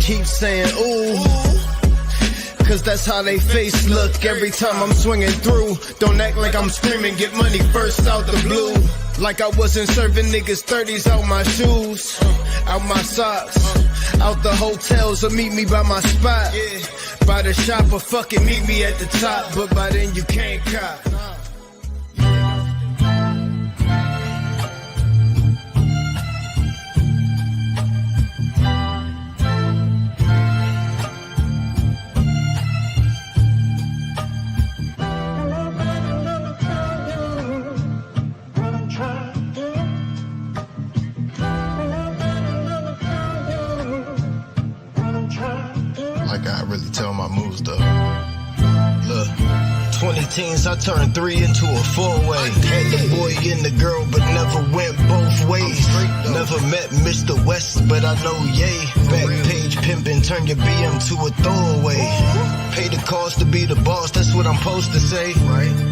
keep saying ooh, cause that's how they face look every time I'm swinging through. Don't act like I'm screaming, get money first out the blue. Like I wasn't serving niggas 30s out my shoes, out my socks, out the hotels, or meet me by my spot, by the shop, or fucking meet me at the top, but by then you can't cop. Like I really tell my moves though. Look, 20 teens, I turned 3 into a 4-way. Had the boy and the girl, but never went both ways. Never met Mr. West, but I know yay. Back page pimpin', turn your BM to a throwaway. Pay the cost to be the boss, that's what I'm supposed to say.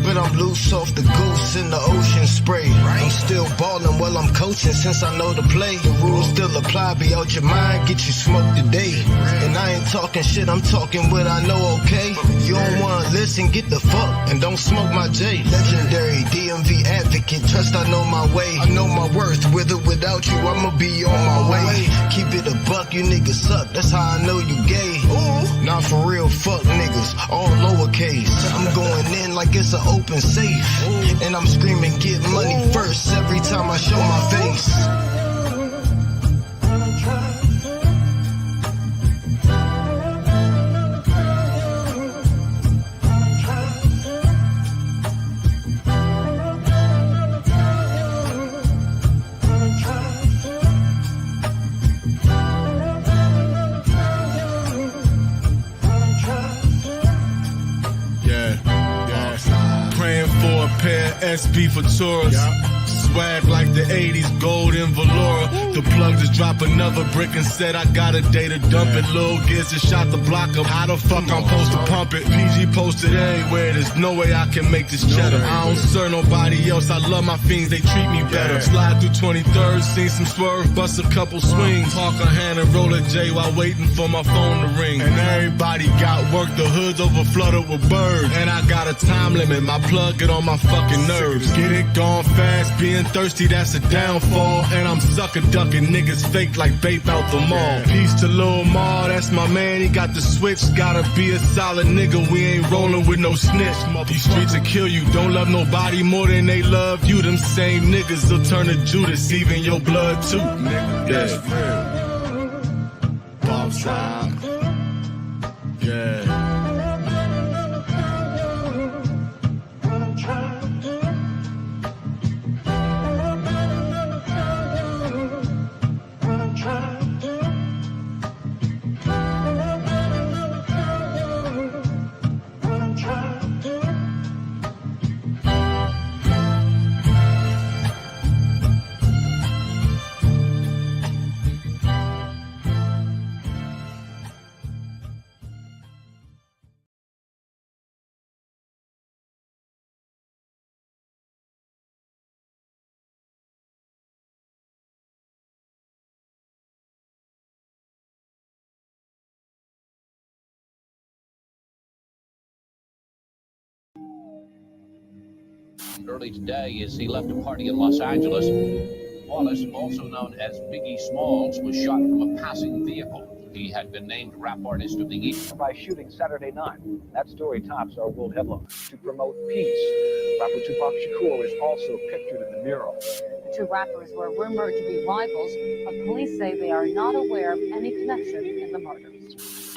But I'm loose off the goose in the ocean spray. I'm still ballin' while I'm coaching since I know the play. The rules still apply, be out your mind, get you smoked today. And I ain't talking shit, I'm talking what I know, okay? You don't wanna listen, get the fuck and don't smoke my J. Legendary DMV advocate, trust I know my way. I know my worth, with or without you, I'ma be on my way. Keep it a buck, you niggas suck, that's how I know you gay. Not for real, fuck niggas, all lowercase. I'm going in like it's an open safe, and I'm screaming get money first every time I show my face. SB for tourists. Swag like the 80s, gold and velour. The plug just dropped another brick and said I got a day to dump it. Lil Giz just shot the block up. How the fuck I'm supposed to pump it? PG posted everywhere, there's no way I can make this cheddar. I don't serve nobody else, I love my fiends, they treat me better. Slide through 23rd, seen some swerve, bust a couple swings. Park a hand and roll a J while waiting for my phone to ring. And everybody got work, the hood's over flooded with birds. And I got a time limit, my plug get on my fucking nerves. Get it gone fast, being thirsty, that's a downfall. And I'm sucker ducking niggas fake like Bape out the mall. Peace to Lil Ma, that's my man, he got the switch. Gotta be a solid nigga, we ain't rolling with no snitch. These streets will kill you, don't love nobody more than they love you. Them same niggas will turn to Judas, even your blood too, nigga. That's real. Bob side. Yeah. Early today, as he left a party in Los Angeles, Wallace, also known as Biggie Smalls, was shot from a passing vehicle. He had been named Rap Artist of the Year by shooting Saturday night. That story tops our world headline. To promote peace, rapper Tupac Shakur is also pictured in the mural. The two rappers were rumored to be rivals, but police say they are not aware of any connection in the murders.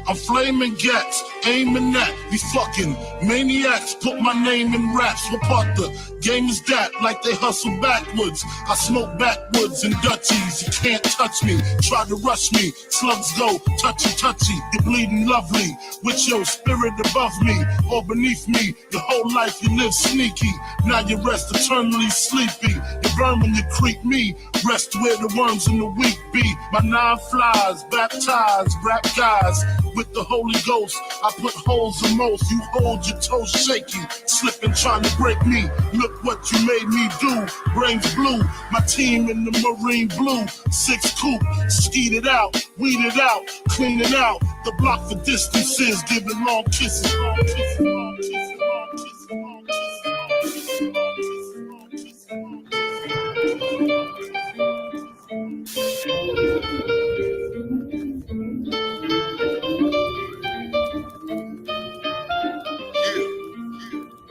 I'm flaming gats, aiming at these fucking maniacs. Put my name in raps. What part the game is that? Like they hustle backwards. I smoke backwoods and Dutchies. You can't touch me. Try to rush me. Slugs go touchy touchy. You're bleeding lovely with your spirit above me or beneath me. Your whole life you live sneaky. Now you rest eternally sleepy. You burn when you creep me. Rest where the worms and the weak be. My 9 flies, baptized, rap guys with the Holy Ghost. I put holes in most. You hold your toes shaky, slipping trying to break me. Look what you made me do. Brains blue, my team in the marine blue. 6 coupe, skeet it out, weed it out, clean it out. The block for distances, giving long kisses, long kisses, long kisses, long kisses, long kisses, long kisses, long kisses, long kisses.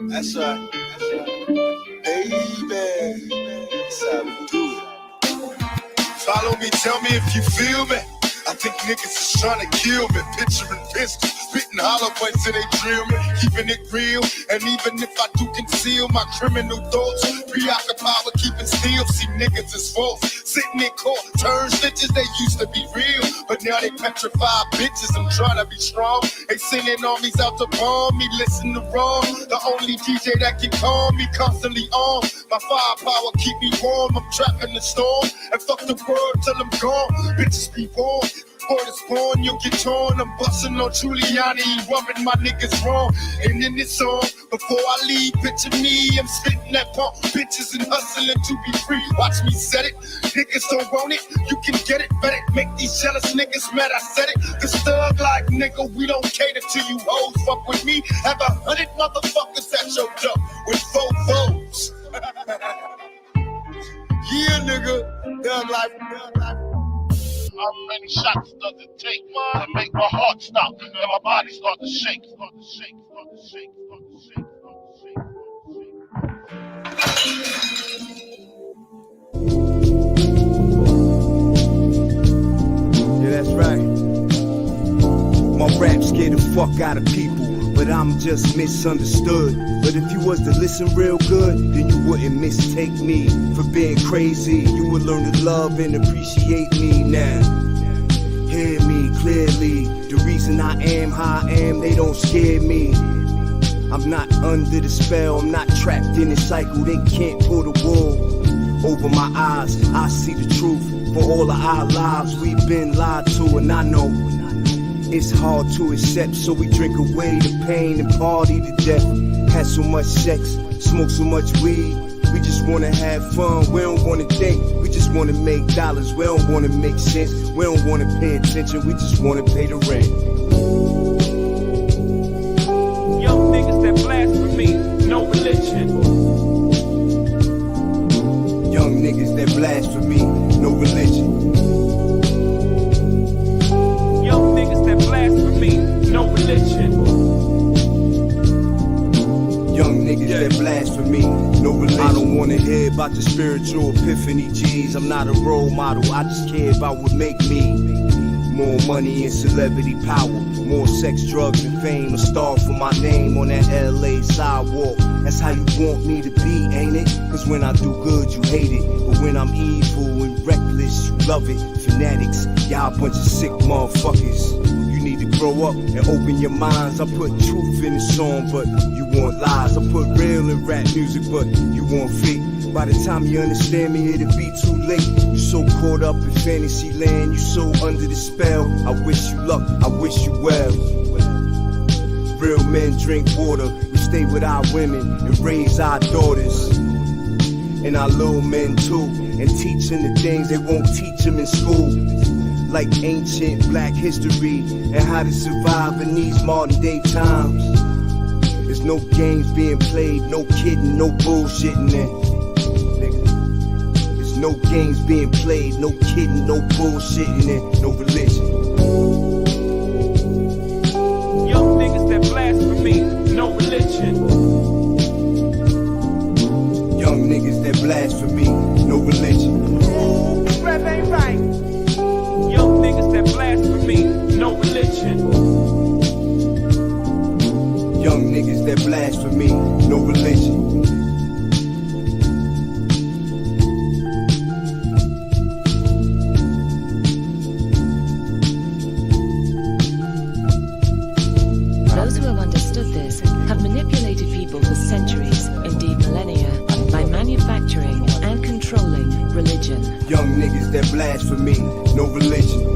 That's right. Baby, that's how we do it. Follow me, tell me if you feel me. I think niggas is trying to kill me. Picturing pistols, spitting hollow points till they drill me. Keeping it real, and even if I do conceal my criminal thoughts, preoccupied with keeping still. See niggas is false. Sitting in court, turn snitches, they used to be real, but now they petrified bitches. I'm trying to be strong. They sending armies out to bomb me. Listen to wrong. The only DJ that can calm me, constantly on. My firepower keep me warm. I'm trapped in the storm, and fuck the world till I'm gone. Bitches be born. Word is born, you'll get torn. I'm busting on Giuliani, rubbing my niggas wrong. And in this song, before I leave, picture me, I'm spitting that pump. Bitches and hustling to be free. Watch me set it. Niggas don't want it, you can get it, bet it. Make these jealous niggas mad, I said it. Cause thug like nigga, we don't cater to you hoes. Fuck with me, have 100 motherfuckers at your door with 4 foes. Yeah, nigga, thug life. How many shots does it take to make my heart stop and my body start to shake? Start to shake, start to shake, start to shake, start to shake. Yeah, that's right. My rap scare the fuck out of people, but I'm just misunderstood. But if you was to listen real good, then you wouldn't mistake me for being crazy. You would learn to love and appreciate me now. Hear me clearly. The reason I am how I am, they don't scare me. I'm not under the spell, I'm not trapped in a cycle. They can't pull the wool over my eyes. I see the truth. For all of our lives, we've been lied to, and I know it's hard to accept, so we drink away the pain and party to death. Had so much sex, smoke so much weed. We just wanna have fun, we don't wanna think. We just wanna make dollars, we don't wanna make sense. We don't wanna pay attention, we just wanna pay the rent. Young niggas that blasphemy, no religion. Young niggas that blasphemy, no religion. Young niggas that blasphemy, no religion. Young niggas that blasphemy, no religion. I don't wanna hear about the spiritual epiphany, G's. I'm not a role model, I just care about what make me. More money and celebrity power, more sex, drugs, and fame. A star for my name on that LA sidewalk. That's how you want me to be, ain't it? Cause when I do good, you hate it. But when I'm evil and reckless, you love it. Fanatics, y'all a bunch of sick motherfuckers. You need to grow up and open your minds. I put truth in the song, but you want lies. I put real in rap music, but you want fake. By the time you understand me, it'll be too late. You so caught up in fantasy land, you so under the spell. I wish you luck, I wish you well. Real men drink water, we stay with our women and raise our daughters. And our little men too, and teach them the things they won't teach them in school. Like ancient black history and how to survive in these modern day times. There's no games being played, no kidding, no bullshitting there. No games being played, no kidding, no bullshitting, and no religion. Young niggas that blasphemy, no religion. Young niggas that blasphemy, no religion. Rap ain't right. Young niggas that blasphemy, no religion. blasphemy, no religion.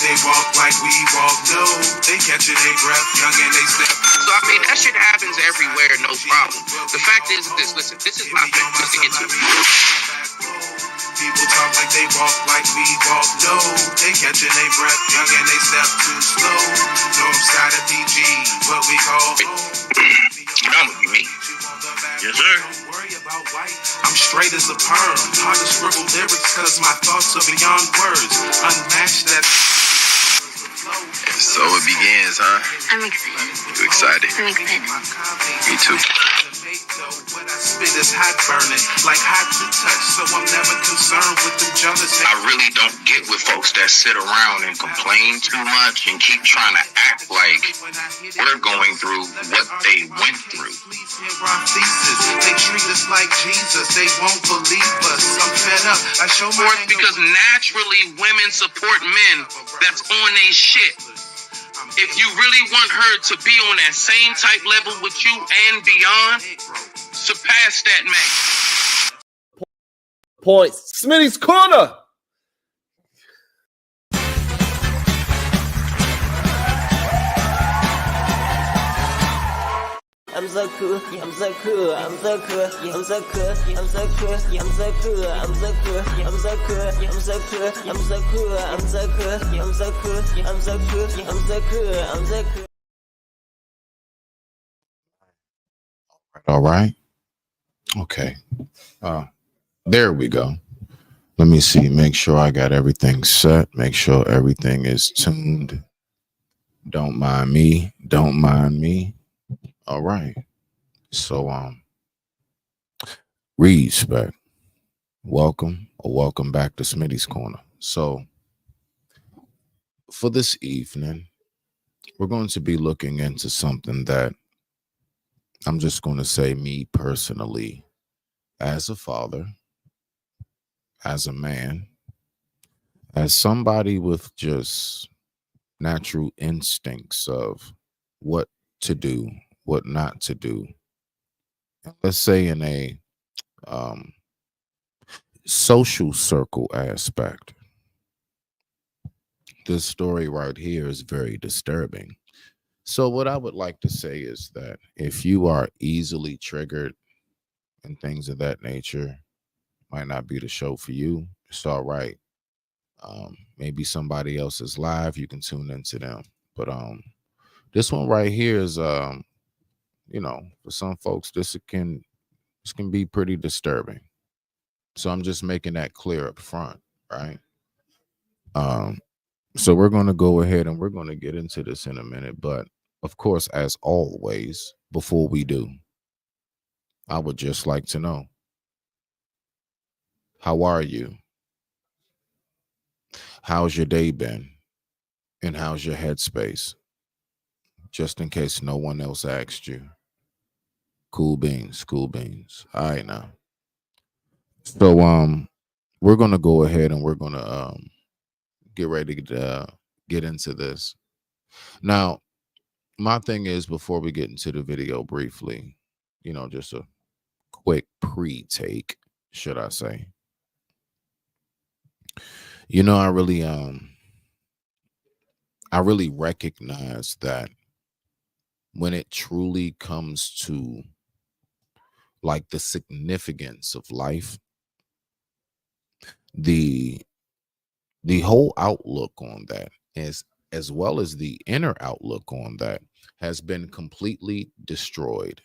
They walk like we walk, no. They catching their breath, young and they step. So I mean, that shit happens everywhere, no problem. The fact is this, listen, this is my thing, just to get to it. People talk like they walk like we walk, no. They catching their breath, young and they step too slow. North side of PG, what we call You know I'm gonna be me. Yes, sir. I'm straight as a perm. Hard to scribble lyrics cause my thoughts are beyond words. Unmatched that. So it begins, huh? I'm excited. You excited? I'm excited. Me too. What I spit is hot burning, like hot to touch, so I'm never concerned with them jealous. I really don't get with folks that sit around and complain too much and keep trying to act like we're going through what they went through. They treat us like Jesus, they won't believe us. I'm fed up. I show my because naturally women support men that's on their shit. If you really want her to be on that same type level with you and beyond, surpass that man. Points. Smitty's Corner. I'm so cool, I'm so cool, I'm so cool, I'm so cool, I'm so cool, I'm so cool, I'm so cool, I'm so cool, I'm so cool, I'm so cool, I'm so cool, I'm so cool, I'm so cool, I'm so cool, I'm so cool. All right. Okay. There we go. Let me see. Make sure I got everything set. Make sure everything is tuned. Don't mind me. Don't mind me. All right. So, respect. Welcome back to Smitty's Corner. So, for this evening, we're going to be looking into something that I'm just going to say, me personally, as a father, as a man, as somebody with just natural instincts of what to do, what not to do. Let's say in a social circle aspect. This story right here is very disturbing. So what I would like to say is that if you are easily triggered and things of that nature, might not be the show for you. It's all right. Maybe somebody else is live. You can tune into them. But this one right here is for some folks, this can be pretty disturbing. So I'm just making that clear up front, right? So we're going to go ahead and we're going to get into this in a minute. But of course, as always, before we do, I would just like to know, how are you? How's your day been? And how's your headspace? Just in case no one else asked you. Cool beans, cool beans. All right now. So we're gonna go ahead and we're gonna get ready to get into this. Now, my thing is, before we get into the video briefly, just a quick pre-take, should I say. I really recognize that when it truly comes to like the significance of life, the whole outlook on that is, as well as the inner outlook on that, has been completely destroyed.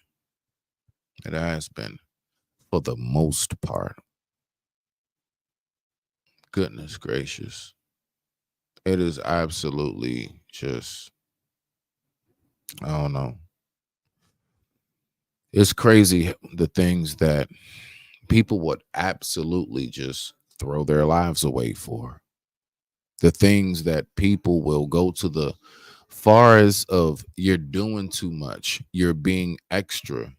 It has been, for the most part. Goodness gracious. It is absolutely just, I don't know. It's crazy the things that people would absolutely just throw their lives away for. The things that people will go to the far as of, you're doing too much, you're being extra,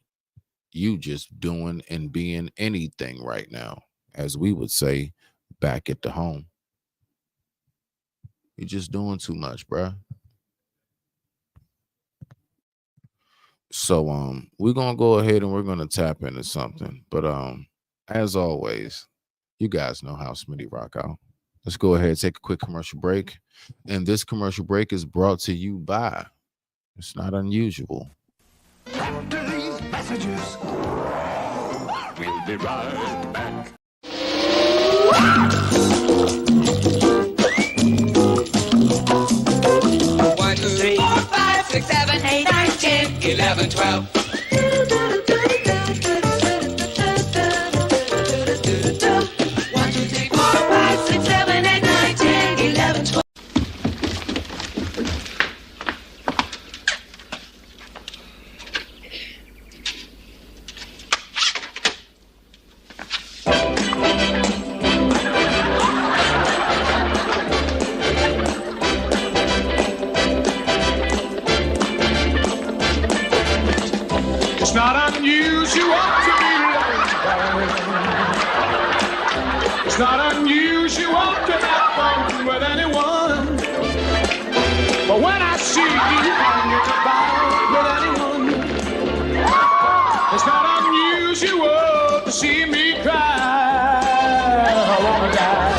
You just doing and being anything right now, as we would say back at the home. You're just doing too much, bruh. So we're gonna go ahead and we're gonna tap into something. But as always, you guys know how Smitty rock out. Let's go ahead and take a quick commercial break. And this commercial break is brought to you by It's Not Unusual. After these messages, we'll be right back. 1, 2, 3, 4, 5, 6, 7, 8, 9, 10, 11, 12. 1, 2, 3, 4, 5, 6, 7, 8, 9, 10, 11, 12. It's not unusual to be loved. It's not unusual to have fun with anyone. But when I see you hanging about with anyone, it's not unusual to see me cry. I wanna die.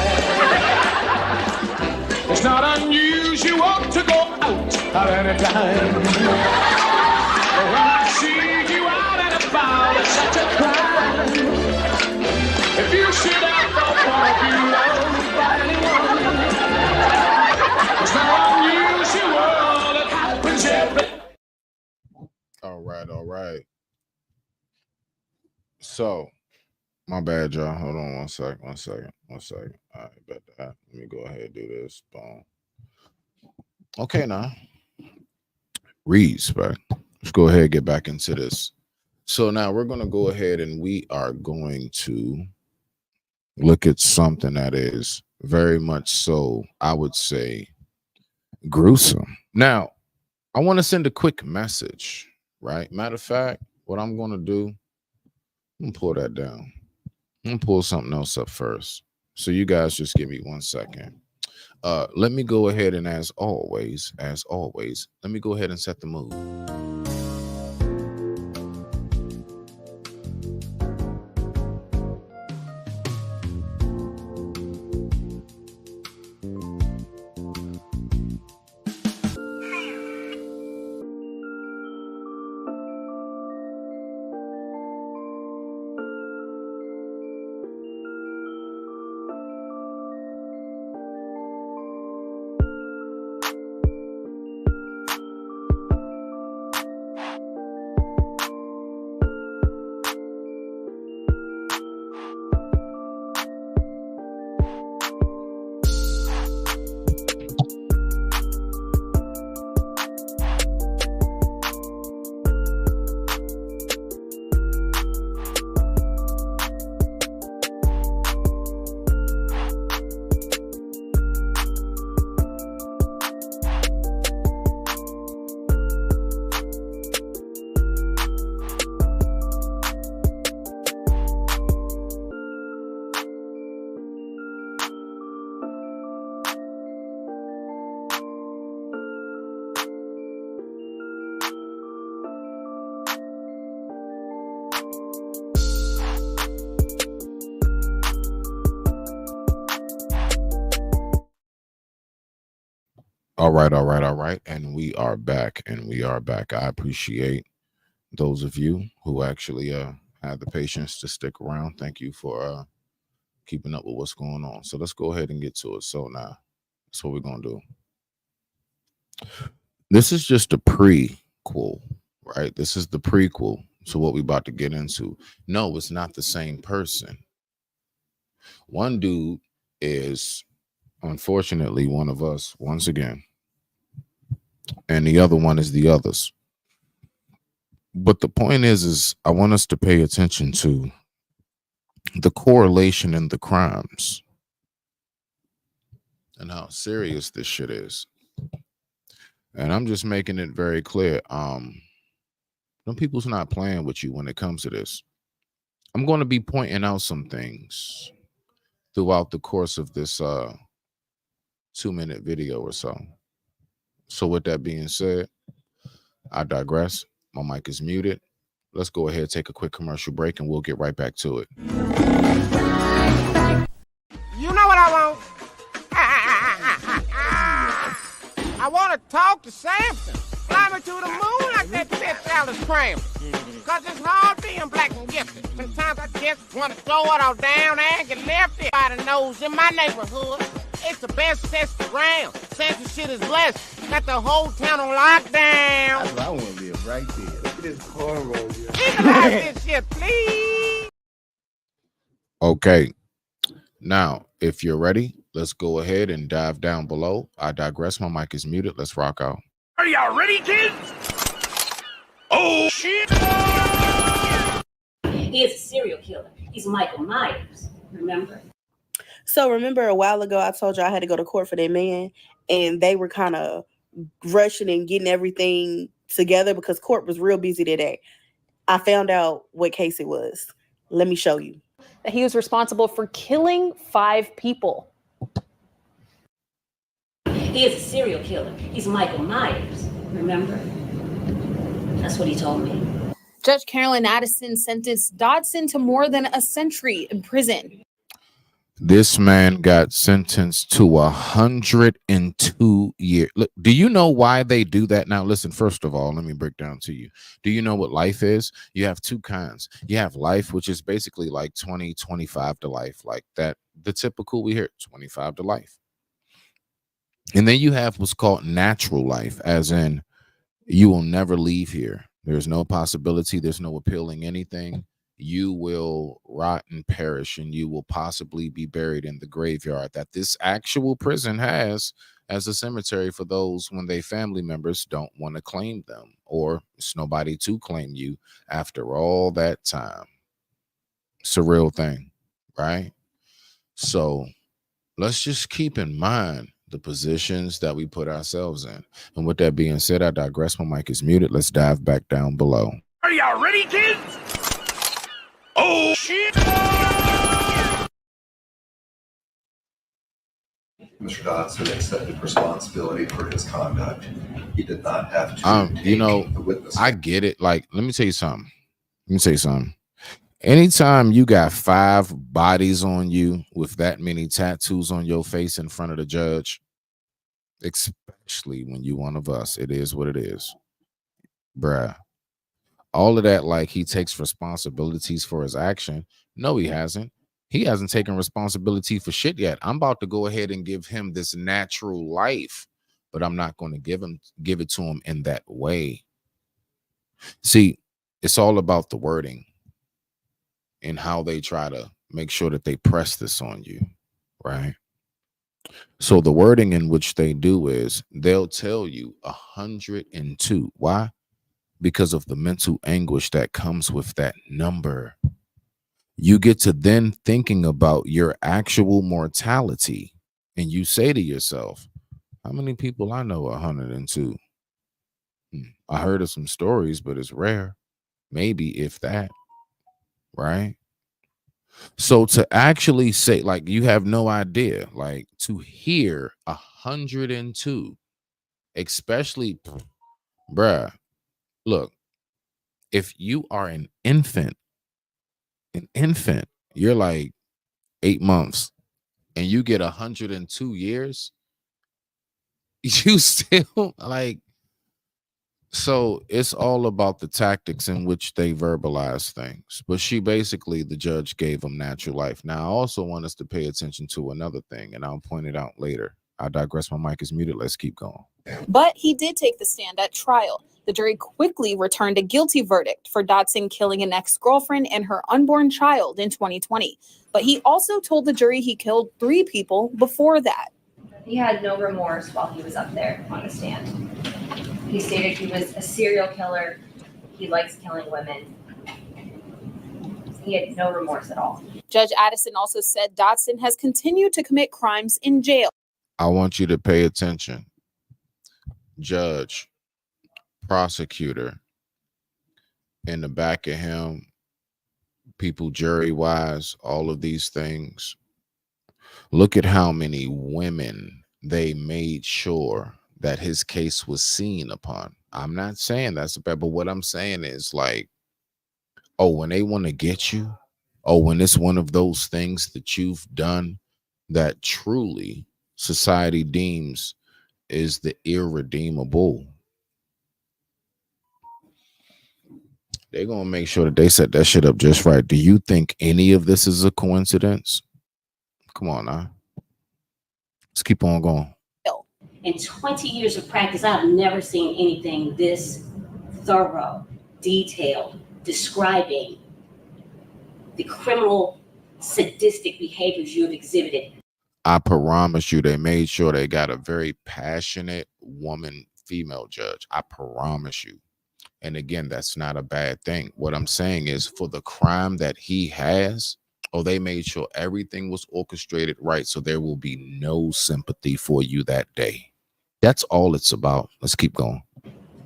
It's not unusual to go out at any time. But when I see you out and about, it's such a crime. If you should ever want to be loved by anyone, it's not unusual. It happens every. All right. So, my bad, y'all. Hold on one second. All right, bet that. Let me go ahead and do this. Boom. Okay, now. Respect. Let's go ahead and get back into this. So now we're going to go ahead and we are going to look at something that is very much so, I would say, gruesome. Now, I want to send a quick message, right? Matter of fact, what I'm going to do, I'm going to pull that down. I'm going to pull something else up first. So you guys just give me 1 second. Let me go ahead and as always, let me go ahead and set the mood. All right. And we are back. I appreciate those of you who actually had the patience to stick around. Thank you for keeping up with what's going on. So let's go ahead and get to it. So now, that's what we're going to do. This is just a prequel, right? This is the prequel to what we're about to get into. No, it's not the same person. One dude is, unfortunately, one of us, once again. And the other one is the others. But the point is I want us to pay attention to the correlation in the crimes and how serious this shit is. And I'm just making it very clear. Them people's not playing with you when it comes to this. I'm going to be pointing out some things throughout the course of this 2-minute video or so. So with that being said, I digress. My mic is muted. Let's go ahead, take a quick commercial break, and we'll get right back to it. You know what I want? I want to talk to Samson. Fly me to the moon like that bitch Alice Cram. Cause it's hard being black and gifted. Sometimes I just want to throw it all down and get left it by the nose in my neighborhood. It's the best test around. Samson shit is blessed. Got the whole town on lockdown. That's what I want to live right there. Look at this cornrow here. Legalize this shit, please. Okay. Now, if you're ready, let's go ahead and dive down below. I digress. My mic is muted. Let's rock out. Are y'all ready, kids? Oh, shit! He is a serial killer. He's Michael Myers, remember? So remember a while ago, I told you I had to go to court for that man, and they were kind of rushing and getting everything together because court was real busy today. I found out what case it was. Let me show you. That he was responsible for killing 5 people. He is a serial killer. He's Michael Myers, remember? That's what he told me. Judge Carolyn Addison sentenced Dodson to more than a century in prison. This man got sentenced to 102 years. Look, do you know why they do that? Now, listen, first of all, let me break down to you. Do you know what life is? You have two kinds. You have life, which is basically like 20, 25 to life, like that. The typical we hear 25 to life. And then you have what's called natural life, as in you will never leave here. There's no possibility. There's no appealing anything. You will rot and perish, and you will possibly be buried in the graveyard that this actual prison has as a cemetery for those when their family members don't want to claim them, or it's nobody to claim you after all that time. It's a real thing, right? So let's just keep in mind the positions that we put ourselves in. And with that being said, I digress. My mic is muted. Let's dive back down below. Are y'all ready, kids? Oh, shit! Mr. Dodson accepted responsibility for his conduct. He did not have to You know, I get it. Like, let me tell you something. Anytime you got 5 bodies on you with that many tattoos on your face in front of the judge, especially when you one of us, it is what it is. Bruh. All of that, like he takes responsibilities for his action. No, he hasn't. He hasn't taken responsibility for shit yet. I'm about to go ahead and give him this natural life, but I'm not going to give it to him in that way. See, it's all about the wording and how they try to make sure that they press this on you, right? So the wording in which they do is they'll tell you 102. Why? Because of the mental anguish that comes with that number. You get to then thinking about your actual mortality, and you say to yourself, how many people I know 102? I heard of some stories, but it's rare. Maybe if that, right? So to actually say, like, you have no idea, like to hear 102, especially, bruh, look, if you are an infant, you're like 8 months and you get 102 years, you still like, so it's all about the tactics in which they verbalize things. But the judge gave him natural life. Now, I also want us to pay attention to another thing, and I'll point it out later. I digress. My mic is muted. Let's keep going. But he did take the stand at trial. The jury quickly returned a guilty verdict for Dodson killing an ex-girlfriend and her unborn child in 2020. But he also told the jury he killed 3 people before that. He had no remorse while he was up there on the stand. He stated he was a serial killer. He likes killing women. He had no remorse at all. Judge Addison also said Dodson has continued to commit crimes in jail. I want you to pay attention. Judge, prosecutor, in the back of him, people jury wise, all of these things. Look at how many women they made sure that his case was seen upon. I'm not saying that's bad, but what I'm saying is like, oh, when they want to get you, oh, when it's one of those things that you've done that truly society deems is the irredeemable, they're gonna make sure that they set that shit up just right. Do you think any of this is a coincidence? Come on now. Let's keep on going. In 20 years of practice, I've never seen anything this thorough, detailed, describing the criminal, sadistic behaviors you have exhibited. I promise you, they made sure they got a very passionate woman, female judge. I promise you. And again, that's not a bad thing. What I'm saying is for the crime that he has, they made sure everything was orchestrated right. So there will be no sympathy for you that day. That's all it's about. Let's keep going.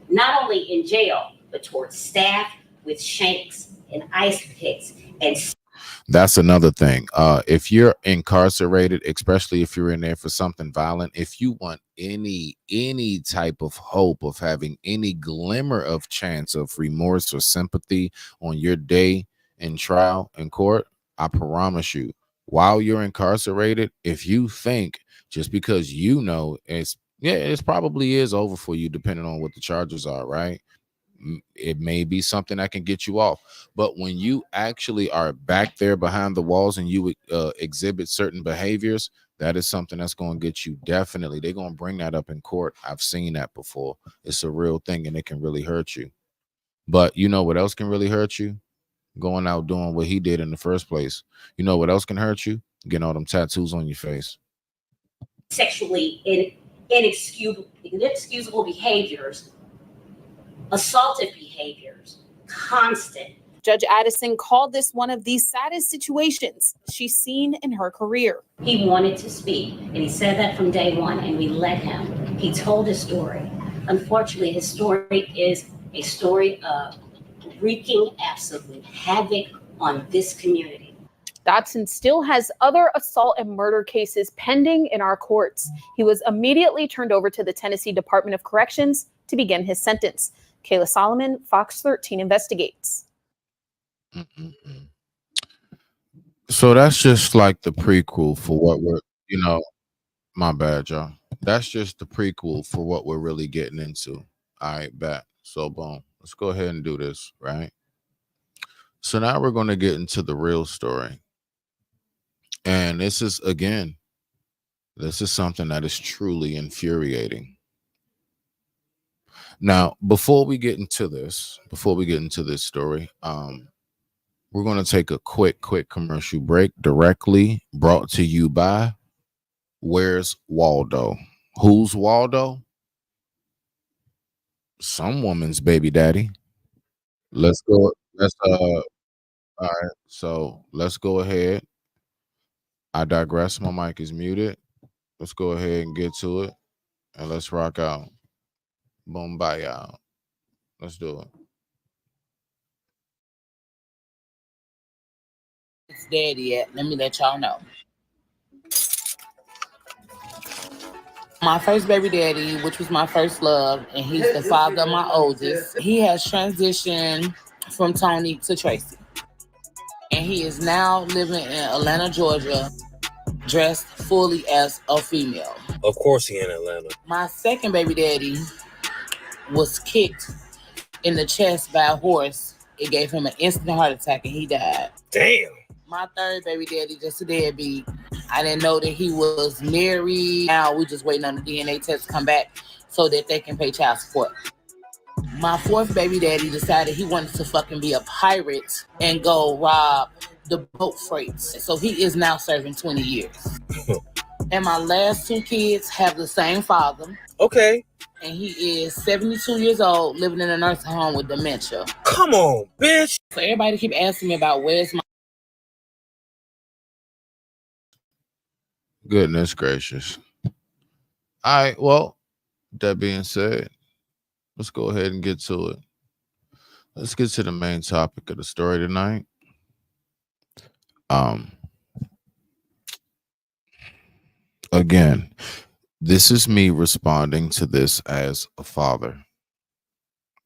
Not only in jail, but towards staff with shanks and ice picks and that's another thing. If you're incarcerated, especially if you're in there for something violent, if you want any type of hope of having any glimmer of chance of remorse or sympathy on your day in trial in court, I promise you, while you're incarcerated, if you think just because you know it probably is over for you, depending on what the charges are, right? It may be something that can get you off, but when you actually are back there behind the walls and you exhibit certain behaviors, that is something that's going to get you. Definitely, they're going to bring that up in court. I've seen that before. It's a real thing, and it can really hurt you. But you know what else can really hurt you? Going out doing what he did in the first place. You know what else can hurt you? Getting all them tattoos on your face. sexually inexcusable behaviors, assaultive behaviors, constant. Judge Addison called this one of the saddest situations she's seen in her career. He wanted to speak, and he said that from day one, and we let him. He told his story. Unfortunately, his story is a story of wreaking absolute havoc on this community. Dotson still has other assault and murder cases pending in our courts. He was immediately turned over to the Tennessee Department of Corrections to begin his sentence. Kayla Solomon, Fox 13 Investigates. So that's just like the prequel for what we're, my bad, y'all. That's just the prequel for what we're really getting into. All right, back. So boom. Let's go ahead and do this, right? So now we're going to get into the real story. And this is something that is truly infuriating. Now, before we get into this story, we're going to take a quick commercial break, directly brought to you by Where's Waldo? Who's Waldo? Some woman's baby daddy. Let's go. All right. So let's go ahead. I digress. My mic is muted. Let's go ahead and get to it, and let's rock out. Boom, bye, y'all. Let's do it. It's daddy yet. Let me let y'all know. My first baby daddy, which was my first love, and he's the father of my oldest. He has transitioned from Tony to Tracy. And he is now living in Atlanta, Georgia, dressed fully as a female. Of course he in Atlanta. My second baby daddy was kicked in the chest by a horse. It gave him an instant heart attack and he died. Damn. My third baby daddy, just a deadbeat. I didn't know that he was married. Now we just waiting on the DNA test to come back so that they can pay child support. My fourth baby daddy decided he wanted to fucking be a pirate and go rob the boat freights. So he is now serving 20 years. And my last two kids have the same father. Okay. And he is 72 years old, living in a nursing home with dementia. Come on, bitch. So everybody keep asking me about where's my... Goodness gracious. All right, well, that being said, let's go ahead and get to it. Let's get to the main topic of the story tonight. Again, this is me responding to this as a father.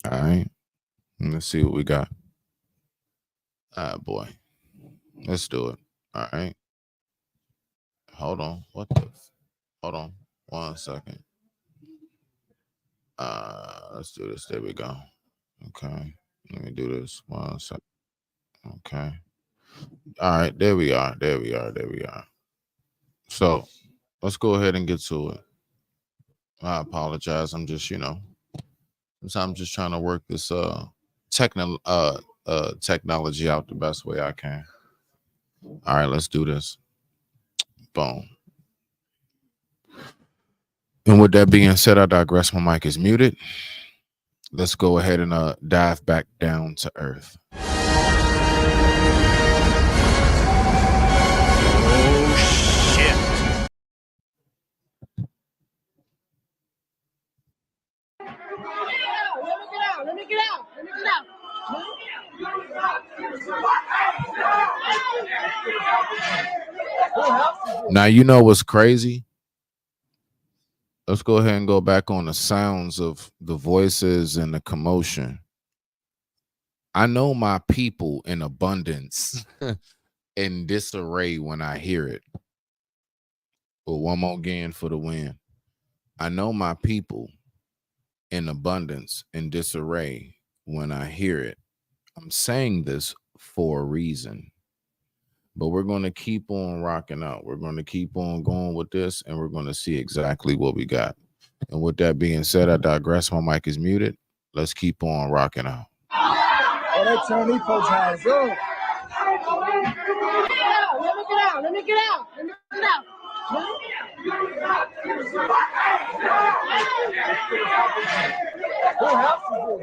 All right. Let's see what we got. Boy. Let's do it. All right. Hold on. Hold on. 1 second. Let's do this. There we go. Okay. Let me do this. 1 second. Okay. All right. There we are. So let's go ahead and get to it. I apologize. I'm just, I'm just trying to work this technology out the best way I can. All right, let's do this. Boom. And with that being said, I digress. My mic is muted. Let's go ahead and dive back down to earth. Oh, shit. Let me get out. Now, you know what's crazy? Let's go ahead and go back on the sounds of the voices and the commotion. I know my people in abundance in disarray when I hear it. But one more again for the win. I know my people in abundance in disarray when I hear it. I'm saying this for a reason. But we're going to keep on rocking out. We're going to keep on going with this, and we're going to see exactly what we got. And with that being said, I digress. My mic is muted. Let's keep on rocking out. Oh, they turn these folks' hands up. Let me get out. Who helps you?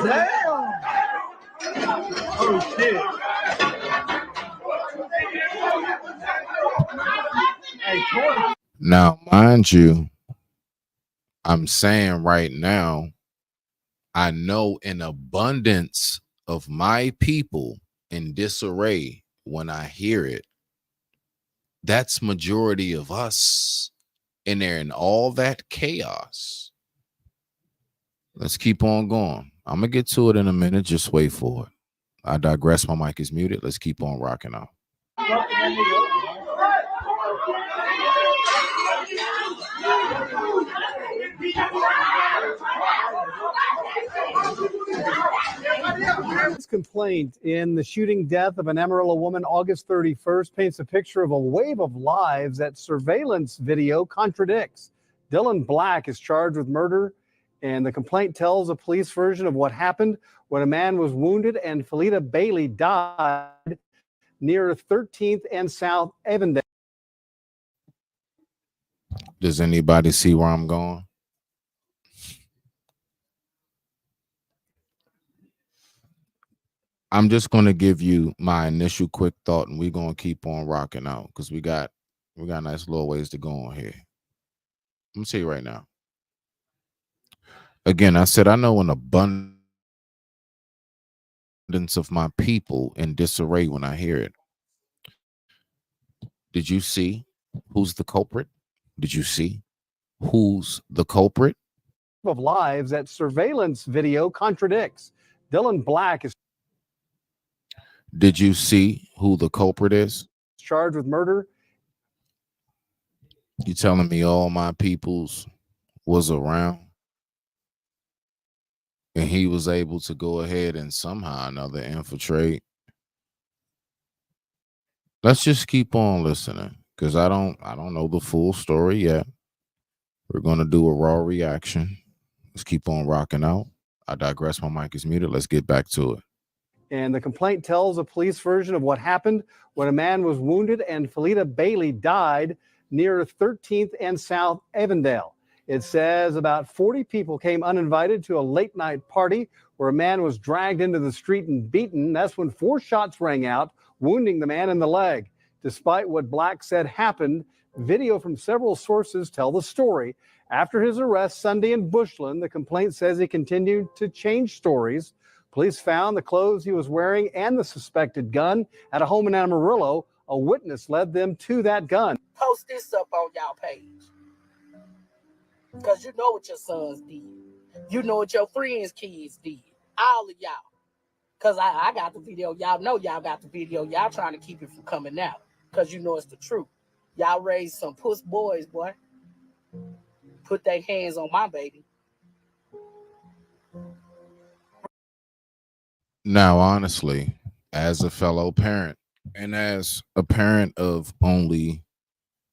Damn. Oh, shit. Now, mind you, I'm saying right now, I know an abundance of my people in disarray when I hear it. That's majority of us in there in all that chaos. Let's keep on going. I'm going to get to it in a minute. Just wait for it. I digress. My mic is muted. Let's keep on rocking out. This complaint in the shooting death of an Amarillo woman August 31st paints a picture of a wave of lives that surveillance video contradicts. Dylan Black is charged with murder, and the complaint tells a police version of what happened when a man was wounded and Felita Bailey died near 13th and South Avondale. Does anybody see where I'm going? I'm just going to give you my initial quick thought, and we're going to keep on rocking out because we got a nice little ways to go on here. Let me tell you right now. Again, I said I know an abundance of my people in disarray when I hear it. Did you see who's the culprit? Did you see who's the culprit? Of lives that surveillance video contradicts. Dylan Black is Did you see who the culprit is? charged with murder. You telling me all my peoples was around and he was able to go ahead and somehow or another infiltrate? Let's just keep on listening because I don't know the full story yet. We're going to do a raw reaction. Let's keep on rocking out. I digress. My mic is muted. Let's get back to it. And the complaint tells a police version of what happened when a man was wounded and Felita Bailey died near 13th and South Avondale. It says about 40 people came uninvited to a late night party where a man was dragged into the street and beaten. That's when 4 shots rang out, wounding the man in the leg. Despite what Black said happened, video from several sources tell the story. After his arrest Sunday in Bushland, the complaint says he continued to change stories. Police found the clothes he was wearing and the suspected gun at a home in Amarillo. A witness led them to that gun. Post this up on y'all page. Because you know what your sons did. You know what your friends' kids did. All of y'all. Because I got the video. Y'all know y'all got the video. Y'all trying to keep it from coming out. Because you know it's the truth. Y'all raised some puss boys, boy. Put their hands on my baby. Now, honestly, as a fellow parent and as a parent of only,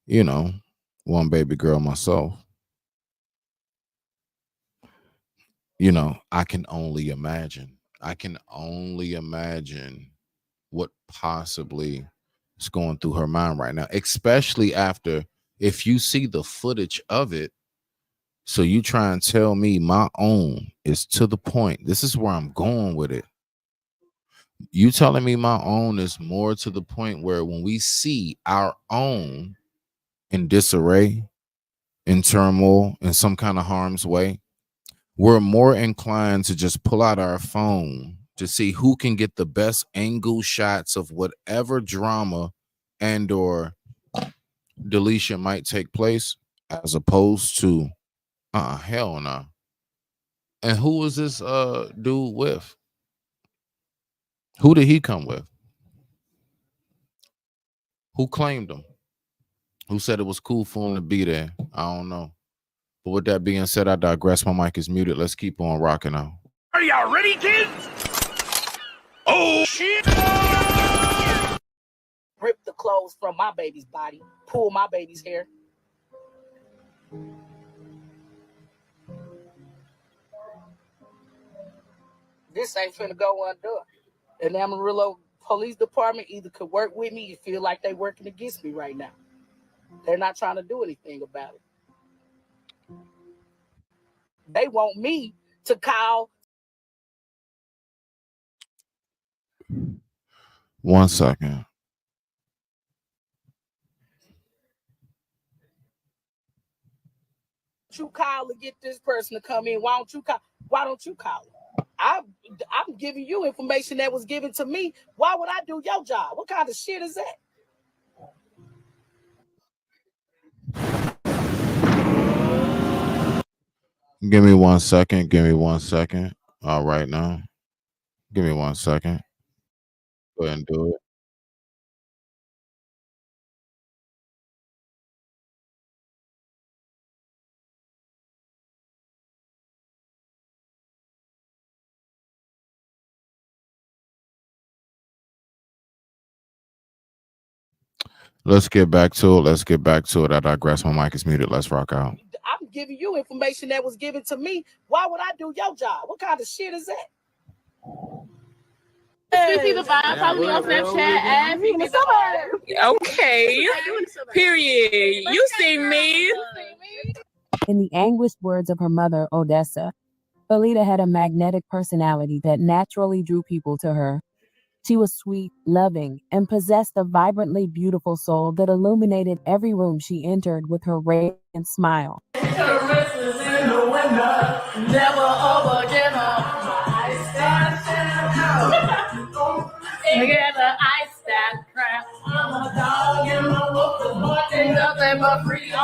one baby girl myself, I can only imagine. I can only imagine what possibly is going through her mind right now, especially after, if you see the footage of it. So you try and tell me my own is to the point. This is where I'm going with it. You telling me my own is more to the point where when we see our own in disarray, in turmoil, in some kind of harm's way, we're more inclined to just pull out our phone to see who can get the best angle shots of whatever drama and or deletion might take place, as opposed to hell no. And who was this dude with? Who did he come with? Who claimed him? Who said it was cool for him to be there? I don't know. But with that being said, I digress. My mic is muted. Let's keep on rocking out. Are y'all ready, kids? Oh, shit! Rip the clothes from my baby's body. Pull my baby's hair. This ain't finna go undone. And the Amarillo Police Department either could work with me or feel like they working against me right now. They're not trying to do anything about it. They want me to call. 1 second. You call to get this person to come in. Why don't you call? Why don't you call him? I'm giving you information that was given to me. Why would I do your job? What kind of shit is that? Give me 1 second. Give me 1 second. All right now. Give me 1 second. Go ahead and do it. Let's get back to it. I digress. My mic is muted. Let's rock out. I'm giving you information that was given to me. Why would I do your job? What kind of shit is that? Hey, follow me on Snapchat. Okay. Period. You see me. In the anguished words of her mother, Odessa, Felita had a magnetic personality that naturally drew people to her. She was sweet, loving, and possessed a vibrantly beautiful soul that illuminated every room she entered with her radiant smile. Together, I stand crap. I'm a dog in my wolf, but ain't nothing but freedom.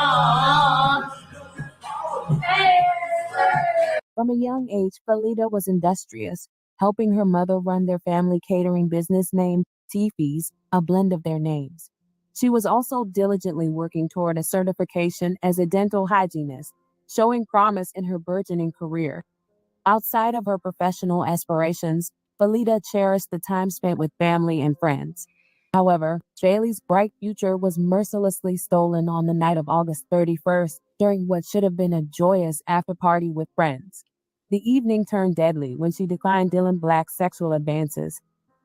From a young age, Felita was industrious, helping her mother run their family catering business named Tifi's, a blend of their names. She was also diligently working toward a certification as a dental hygienist, showing promise in her burgeoning career. Outside of her professional aspirations, Felita cherished the time spent with family and friends. However, Jaylee's bright future was mercilessly stolen on the night of August 31st during what should have been a joyous after-party with friends. The evening turned deadly when she declined Dylan Black's sexual advances.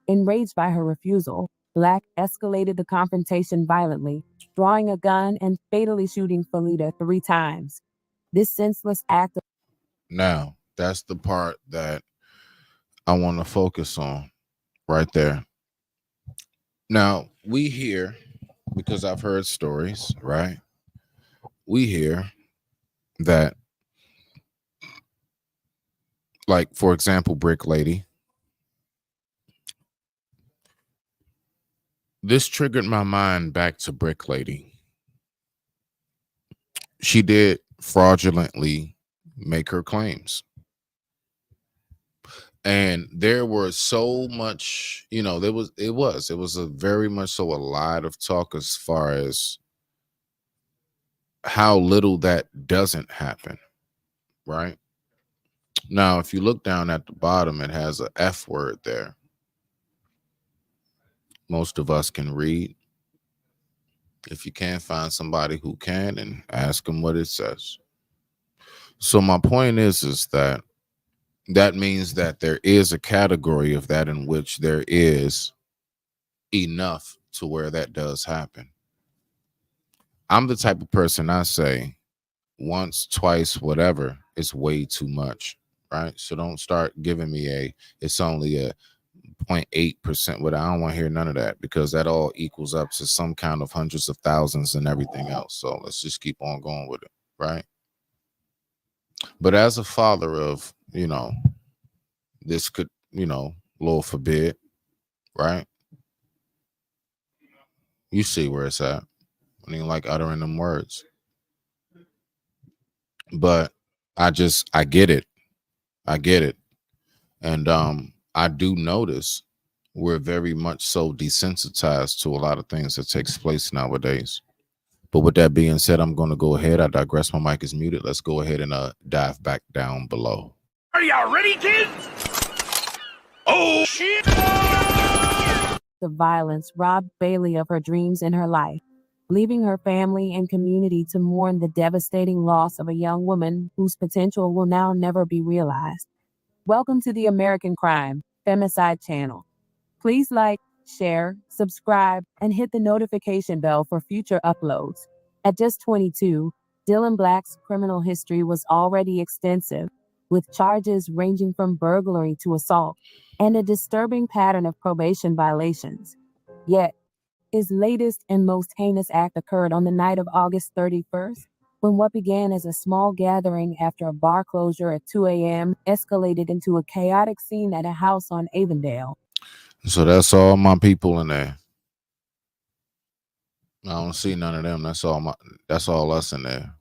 Enraged by her refusal, Black escalated the confrontation violently, drawing a gun and fatally shooting Felita 3 times. This senseless act of... Now, that's the part that I want to focus on right there. Now, we hear because I've heard stories, right? We hear that, like, for example, Brick Lady. This triggered my mind back to Brick Lady. She did fraudulently make her claims. And there was so much, it was a very much so a lot of talk as far as how little that doesn't happen, right? Now, if you look down at the bottom, it has a F word there. Most of us can read. If you can't find somebody who can, and ask them what it says. So my point is that means that there is a category of that in which there is enough to where that does happen. I'm the type of person, I say once, twice, whatever is way too much, right? So don't start giving me it's only a 0.8%. What I don't want to hear none of that, because that all equals up to some kind of hundreds of thousands and everything else. So let's just keep on going with it, right? But as a father of, this could, Lord forbid, right? You see where it's at. I mean, like uttering them words. But I get it. I get it. And I do notice we're very much so desensitized to a lot of things that takes place nowadays. But with that being said, I'm going to go ahead. I digress. My mic is muted. Let's go ahead and dive back down below. Are y'all ready, kids? Oh, shit! The violence robbed Bailey of her dreams in her life, leaving her family and community to mourn the devastating loss of a young woman whose potential will now never be realized. Welcome to the American Crime Femicide channel. Please like, share, subscribe, and hit the notification bell for future uploads. At just 22, Dylan Black's criminal history was already extensive, with charges ranging from burglary to assault, and a disturbing pattern of probation violations. Yet, his latest and most heinous act occurred on the night of August 31st, when what began as a small gathering after a bar closure at 2 a.m. escalated into a chaotic scene at a house on Avondale. So that's all my people in there. I don't see none of them. That's all us in there.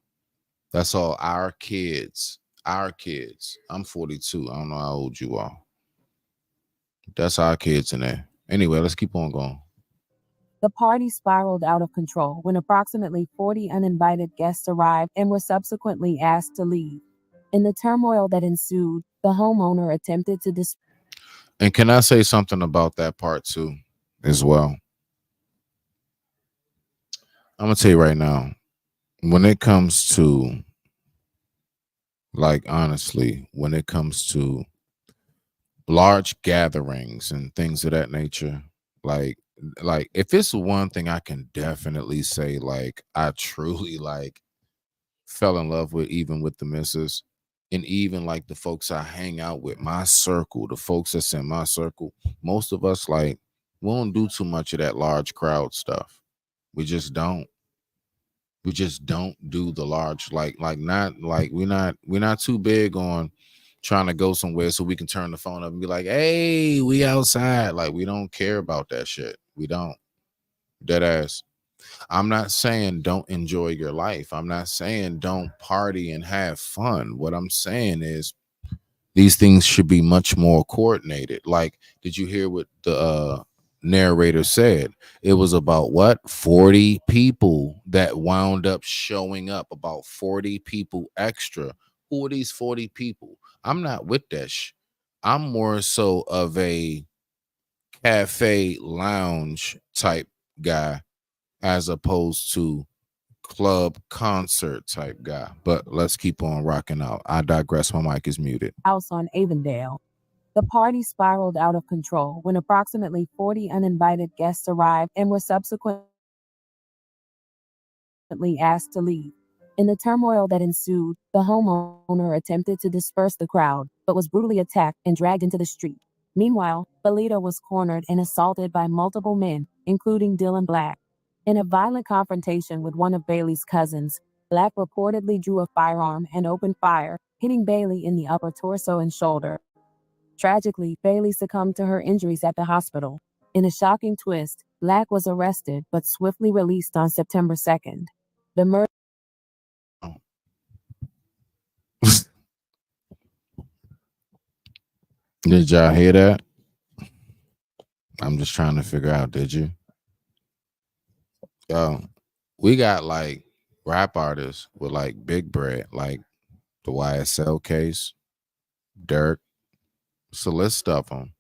That's all our kids. Our kids. I'm 42. I don't know how old you are. That's our kids in there. Anyway, let's keep on going. The party spiraled out of control when approximately 40 uninvited guests arrived and were subsequently asked to leave. In the turmoil that ensued, the homeowner attempted to And can I say something about that part too, as well? I'm gonna tell you right now, when it comes to, like, honestly, when it comes to large gatherings and things of that nature, like if it's one thing I can definitely say, like, I truly like fell in love with, even with the missus, and even like the folks I hang out with, my circle, the folks that's in my circle, most of us, like, we don't do too much of that large crowd stuff. We just don't. We just don't do the large, not like we're not too big on trying to go somewhere so we can turn the phone up and be like, hey, we outside. Like, we don't care about that shit. We don't. Dead ass. I'm not saying don't enjoy your life. I'm not saying don't party and have fun. What I'm saying is these things should be much more coordinated. Like, did you hear what the narrator said? It was about what? 40 people that wound up showing up, about 40 people extra. Who are these 40 people? I'm not with that I'm more so of a cafe lounge type guy as opposed to club concert type guy. But let's keep on rocking out. I digress. My mic is muted. house on Avondale. The party spiraled out of control when approximately 40 uninvited guests arrived and were subsequently asked to leave. In the turmoil that ensued, the homeowner attempted to disperse the crowd, but was brutally attacked and dragged into the street. Meanwhile, Belita was cornered and assaulted by multiple men, including Dylan Black. In a violent confrontation with one of Bailey's cousins, Black reportedly drew a firearm and opened fire, hitting Bailey in the upper torso and shoulder. Tragically, Bailey succumbed to her injuries at the hospital. In a shocking twist, Black was arrested but swiftly released on September 2nd. The murder. Did y'all hear that? I'm just trying to figure out, did you? We got like rap artists with like big bread, like the YSL case, Dirk. So let's stuff them.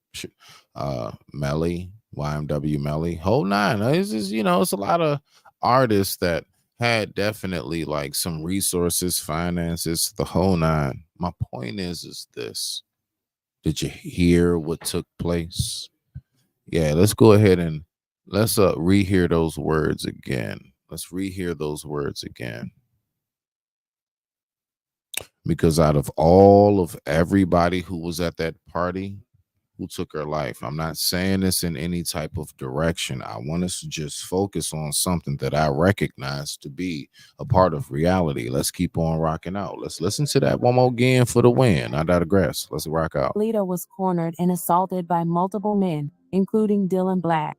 Melly, YMW Melly, whole nine. It's just, it's a lot of artists that had definitely like some resources, finances, the whole nine. My point is this. Did you hear what took place? Yeah, let's go ahead and let's rehear those words again. Let's rehear those words again. Because out of all of everybody who was at that party, who took her life, I'm not saying this in any type of direction. I want us to just focus on something that I recognize to be a part of reality. Let's keep on rocking out. Let's listen to that one more again for the win. I digress. Let's rock out. Lita was cornered and assaulted by multiple men, including Dylan Black.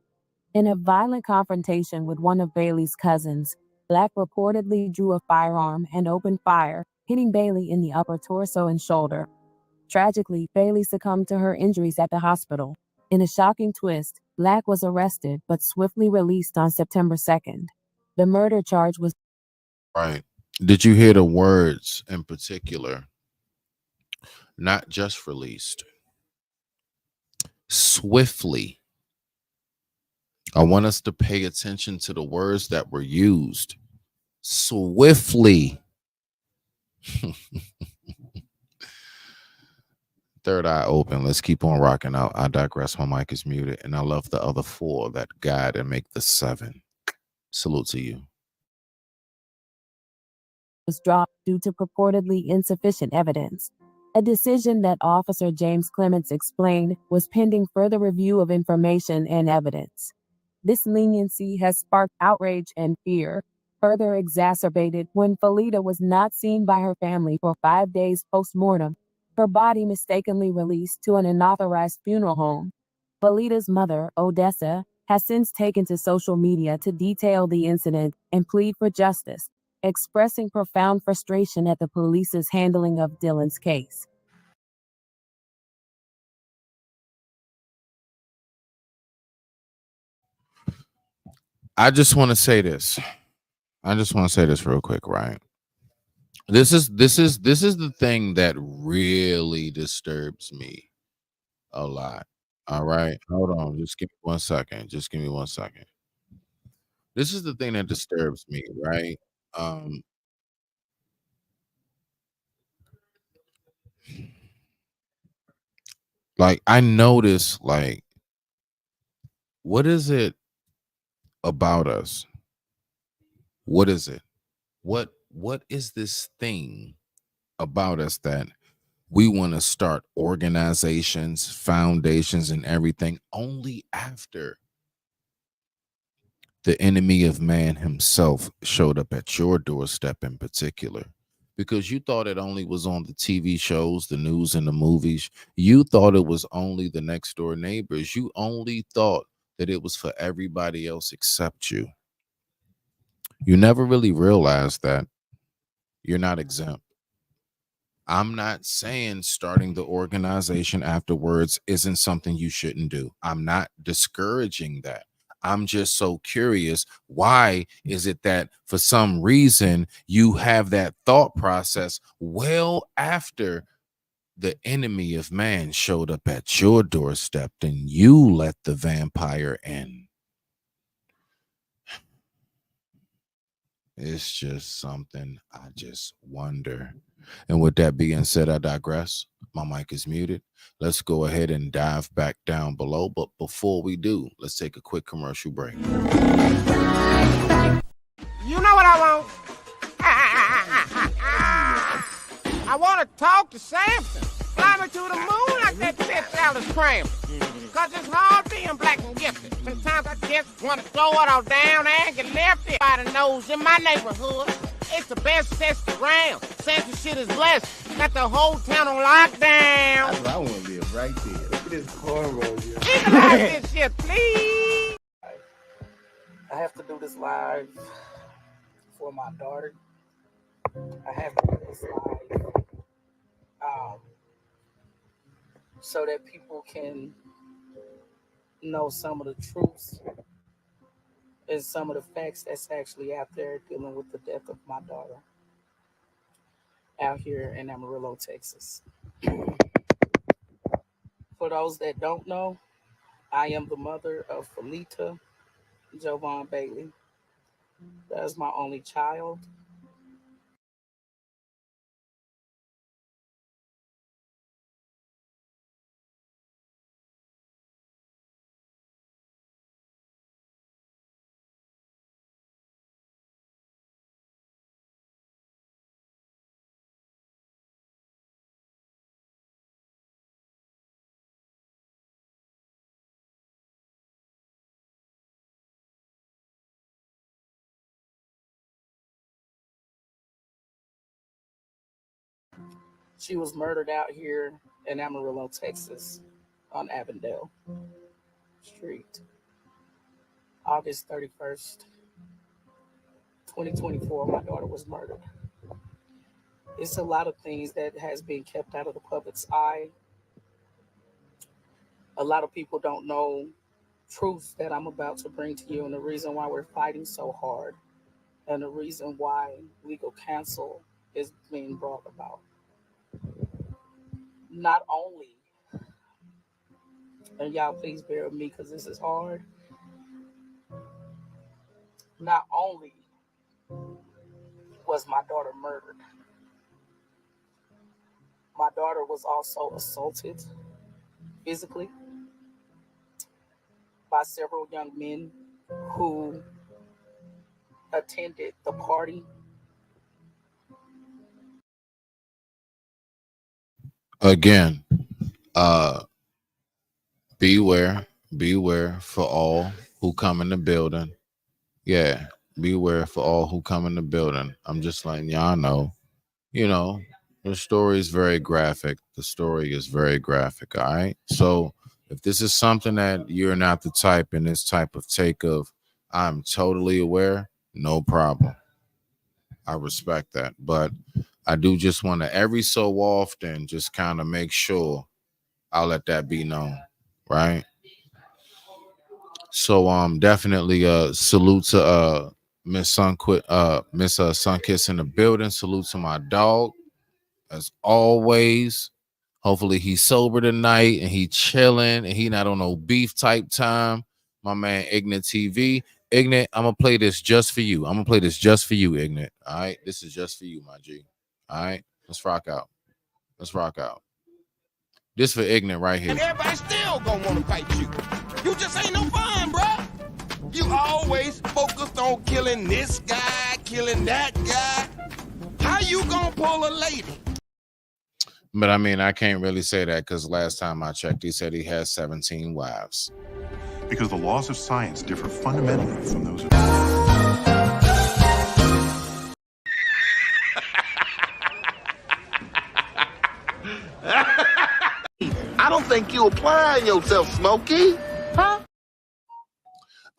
In a violent confrontation with one of Bailey's cousins, Black reportedly drew a firearm and opened fire, hitting Bailey in the upper torso and shoulder. Tragically, Bailey succumbed to her injuries at the hospital. In a shocking twist, Black was arrested but swiftly released on September 2nd. The murder charge was... Right. Did you hear the words in particular? Not just released. Swiftly. I want us to pay attention to the words that were used. Swiftly. Third eye open. Let's keep on rocking out. I digress. My mic is muted. And I love the other four that guide and make the 7. Salute to you. Was dropped due to purportedly insufficient evidence. A decision that Officer James Clements explained was pending further review of information and evidence. This leniency has sparked outrage and fear, further exacerbated when Felita was not seen by her family for 5 days post-mortem, her body mistakenly released to an unauthorized funeral home. Felita's mother, Odessa, has since taken to social media to detail the incident and plead for justice, expressing profound frustration at the police's handling of Dylan's case. I just want to say this. Real quick, right? This is the thing that really disturbs me a lot. All right. Hold on. Just give me 1 second. This is the thing that disturbs me, right? Like I notice, like, what is it about us? What is it? What is this thing about us that we want to start organizations, foundations, and everything only after the enemy of man himself showed up at your doorstep in particular? Because you thought it only was on the TV shows, the news, and the movies. You thought it was only the next door neighbors. You only thought that it was for everybody else except you. You never really realized that you're not exempt. I'm not saying starting the organization afterwards isn't something you shouldn't do. I'm not discouraging that. I'm just so curious. Why is it that for some reason you have that thought process well after the enemy of man showed up at your doorstep and you let the vampire in? It's just something I just wonder. And with that being said, I digress. My mic is muted. Let's go ahead and dive back down below. But before we do, let's take a quick commercial break. You know what I want? I want to talk to Samson. Fly me me to the moon like that bitch Alice Cram. Cause it's hard being black and gifted. Sometimes I just want to throw it all down and get left it. Everybody knows in my neighborhood, it's the best test around. Says the shit is blessed. Got the whole town on lockdown. That's where I want to live, right there. Look at this cornrow here. Legalize this shit, please. I have to do this live for my daughter. I have to do this live so that people can know some of the truths and some of the facts that's actually out there dealing with the death of my daughter out here in Amarillo, Texas. For those that don't know, I am the mother of Felita Jovan Bailey. That's my only child. She was murdered out here in Amarillo, Texas, on Avondale Street, August 31st, 2024. My daughter was murdered. It's a lot of things that has been kept out of the public's eye. A lot of people don't know truths that I'm about to bring to you, and the reason why we're fighting so hard, and the reason why legal counsel is being brought about. Not only, and y'all please bear with me because this is hard, not only was my daughter murdered, my daughter was also assaulted physically by several young men who attended the party. Again, beware for all who come in the building. Yeah, beware for all who come in the building. I'm just letting y'all know, the story is very graphic. The story is very graphic, all right? So if this is something that you're not the type in this type of take of, I'm totally aware, no problem. I respect that. But I do just want to every so often just kind of make sure I'll let that be known, right? So definitely salute to Miss Sunkiss in the building. Salute to my dog as always. Hopefully he's sober tonight and he chilling and he not on no beef type time. My man Ignat TV. Ignat, I'm gonna play this just for you. Ignat. All right, this is just for you, my G. All right, let's rock out. This for Ignat right here. And everybody still gonna wanna fight you. You just ain't no fun, bruh. You always focused on killing this guy, killing that guy. How you gonna pull a lady? But I mean, I can't really say that because last time I checked, he said he has 17 wives. Because the laws of science differ fundamentally from those of... I don't think you applying yourself, Smokey. Huh?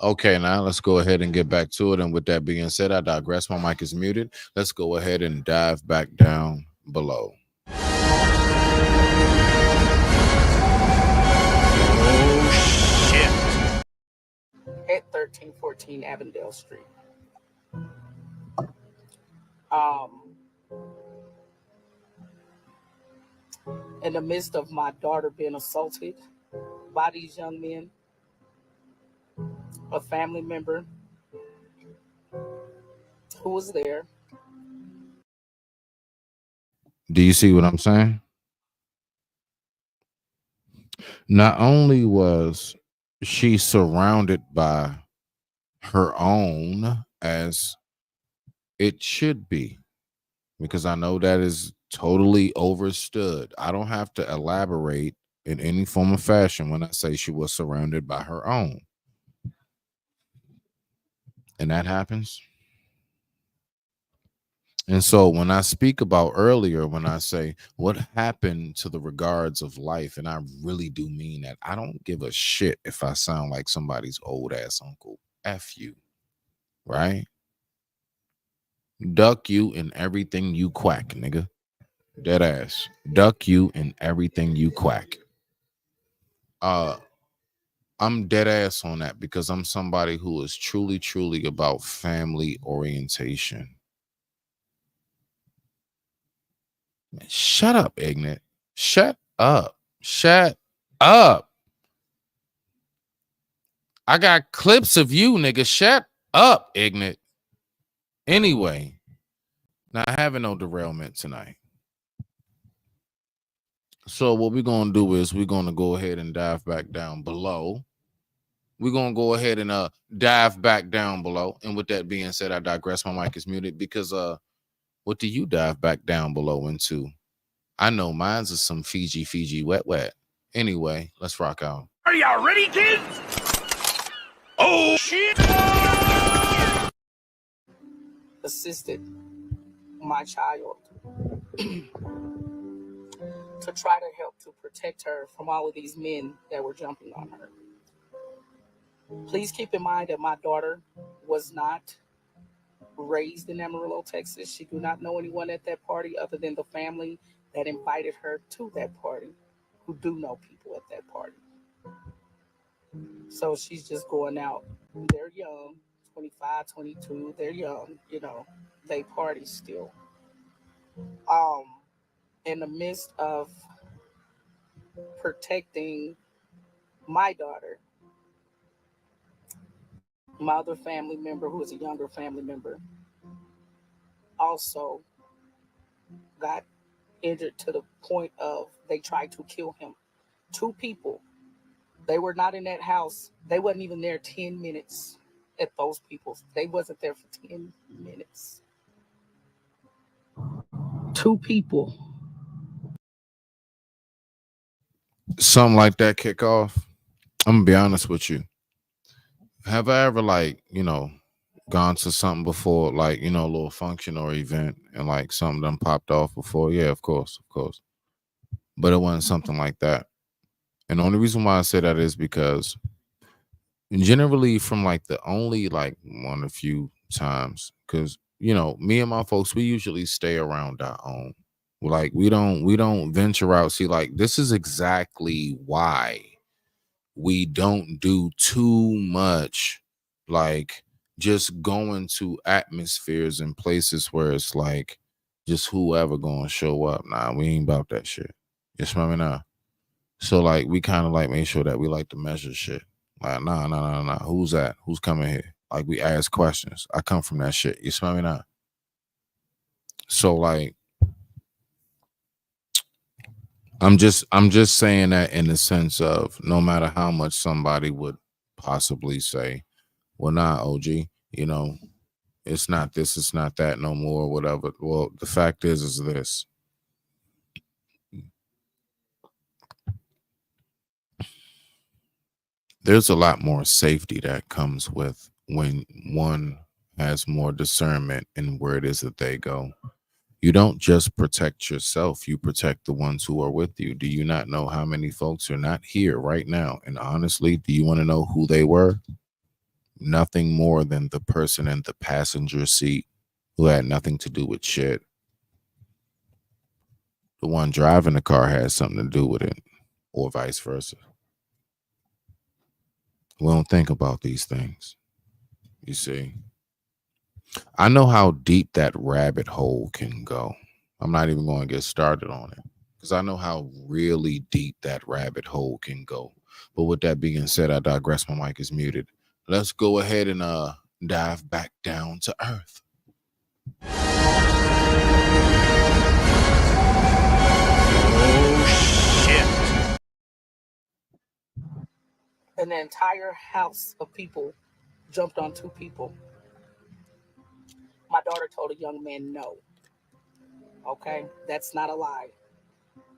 Okay, now let's go ahead and get back to it. And with that being said, I digress. My mic is muted. Let's go ahead and dive back down below. Oh, shit. At 1314 Avondale Street. In the midst of my daughter being assaulted by these young men, a family member who was there. Do you see what I'm saying? Not only was she surrounded by her own, as it should be, because I know that is Totally overstood. I don't have to elaborate in any form of fashion when I say she was surrounded by her own. And that happens. And so when I speak about earlier, when I say what happened to the regards of life, and I really do mean that, I don't give a shit if I sound like somebody's old ass uncle. F you, right? Duck you in everything you quack, nigga. Dead ass. Duck you in everything you quack. I'm dead ass on that because I'm somebody who is truly, truly about family orientation. Shut up, ignorant. Shut up. Shut up. I got clips of you, nigga. Shut up, ignorant. Anyway, not having no derailment tonight. So what we're going to do is we're going to go ahead and dive back down below. We're going to go ahead and dive back down below. And with that being said, I digress. My mic is muted because what do you dive back down below into? I know mine's is some Fiji wet. Anyway, let's rock out. Are y'all ready, kids? Oh, shit! Assisted my child to try to help to protect her from all of these men that were jumping on her. Please keep in mind that my daughter was not raised in Amarillo, Texas. She do not know anyone at that party other than the family that invited her to that party, who do know people at that party. So she's just going out. They're young, 25, 22. They're young, they party still. In the midst of protecting my daughter, my other family member, who is a younger family member, also got injured to the point of they tried to kill him. 2 people. They were not in that house. They wasn't even there 10 minutes at those people's. They wasn't there for 10 minutes. 2 people. Something like that kick off. I'm going to be honest with you. Have I ever gone to something before, a little function or event and something done popped off before? Yeah, of course. But it wasn't something like that. And the only reason why I say that is because generally from the only one or few times, because me and my folks, we usually stay around our own. We don't venture out. See, this is exactly why we don't do too much just going to atmospheres and places where it's just whoever gonna show up. Nah, we ain't about that shit. You smell me now? So we kind of make sure that we to measure shit. Nah. Who's that? Who's coming here? We ask questions. I come from that shit. You smell me now? So I'm just saying that in the sense of no matter how much somebody would possibly say, well, nah, OG, it's not this, it's not that no more, whatever. Well, the fact is this. There's a lot more safety that comes with when one has more discernment in where it is that they go. You don't just protect yourself, you protect the ones who are with you. Do you not know how many folks are not here right now? And honestly, do you want to know who they were? Nothing more than the person in the passenger seat who had nothing to do with shit. The one driving the car has something to do with it, or vice versa. We don't think about these things. You see, I know how deep that rabbit hole can go. I'm not even going to get started on it because I know how really deep that rabbit hole can go. But with that being said, I digress. My mic is muted. Let's go ahead and dive back down to earth. Oh, shit. An entire house of people jumped on 2 people. My daughter told a young man no. Okay, that's not a lie.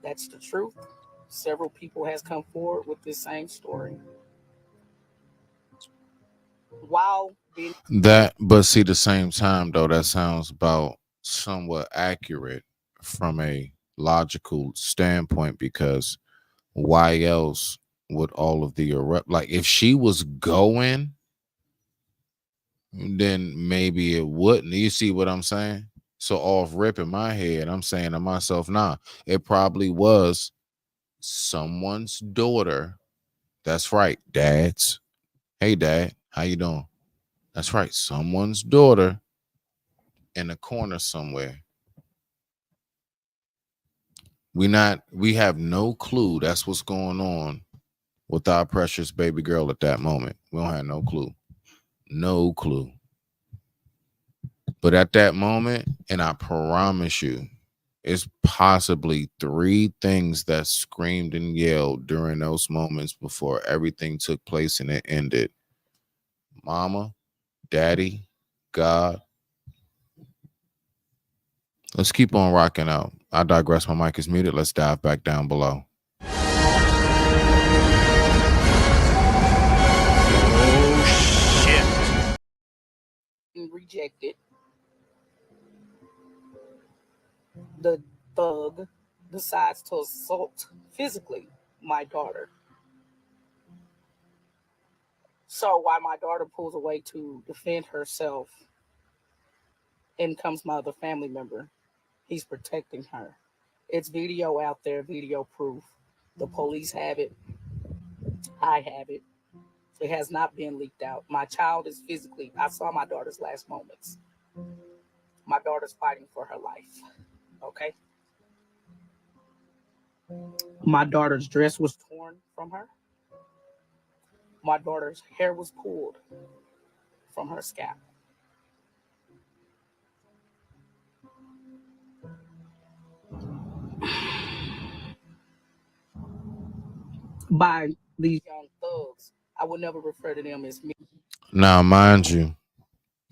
That's the truth. Several people has come forward with this same story. While being That, but see, the same time though, that sounds about somewhat accurate from a logical standpoint, because why else would all of the erupt, like if she was going, then maybe it wouldn't. You see what I'm saying? So off rip in my head, I'm saying to myself, nah, it probably was someone's daughter. That's right, dads. Hey dad, how you doing? That's right, someone's daughter in a corner somewhere. We have no clue that's what's going on with our precious baby girl at that moment. We don't have no clue. No clue. But at that moment, and I promise you, it's possibly 3 things that screamed and yelled during those moments before everything took place and it ended. Mama, daddy, God. Let's keep on rocking out. I digress. My mic is muted. Let's dive back down below. rejected, the thug decides to assault physically my daughter. So while my daughter pulls away to defend herself, in comes my other family member. He's protecting her. It's video out there, video proof. The police have it. I have it. It has not been leaked out. My child is physically, I saw my daughter's last moments. My daughter's fighting for her life. Okay? My daughter's dress was torn from her. My daughter's hair was pulled from her scalp. By these young thugs. I would never refer to them as me. Now, mind you,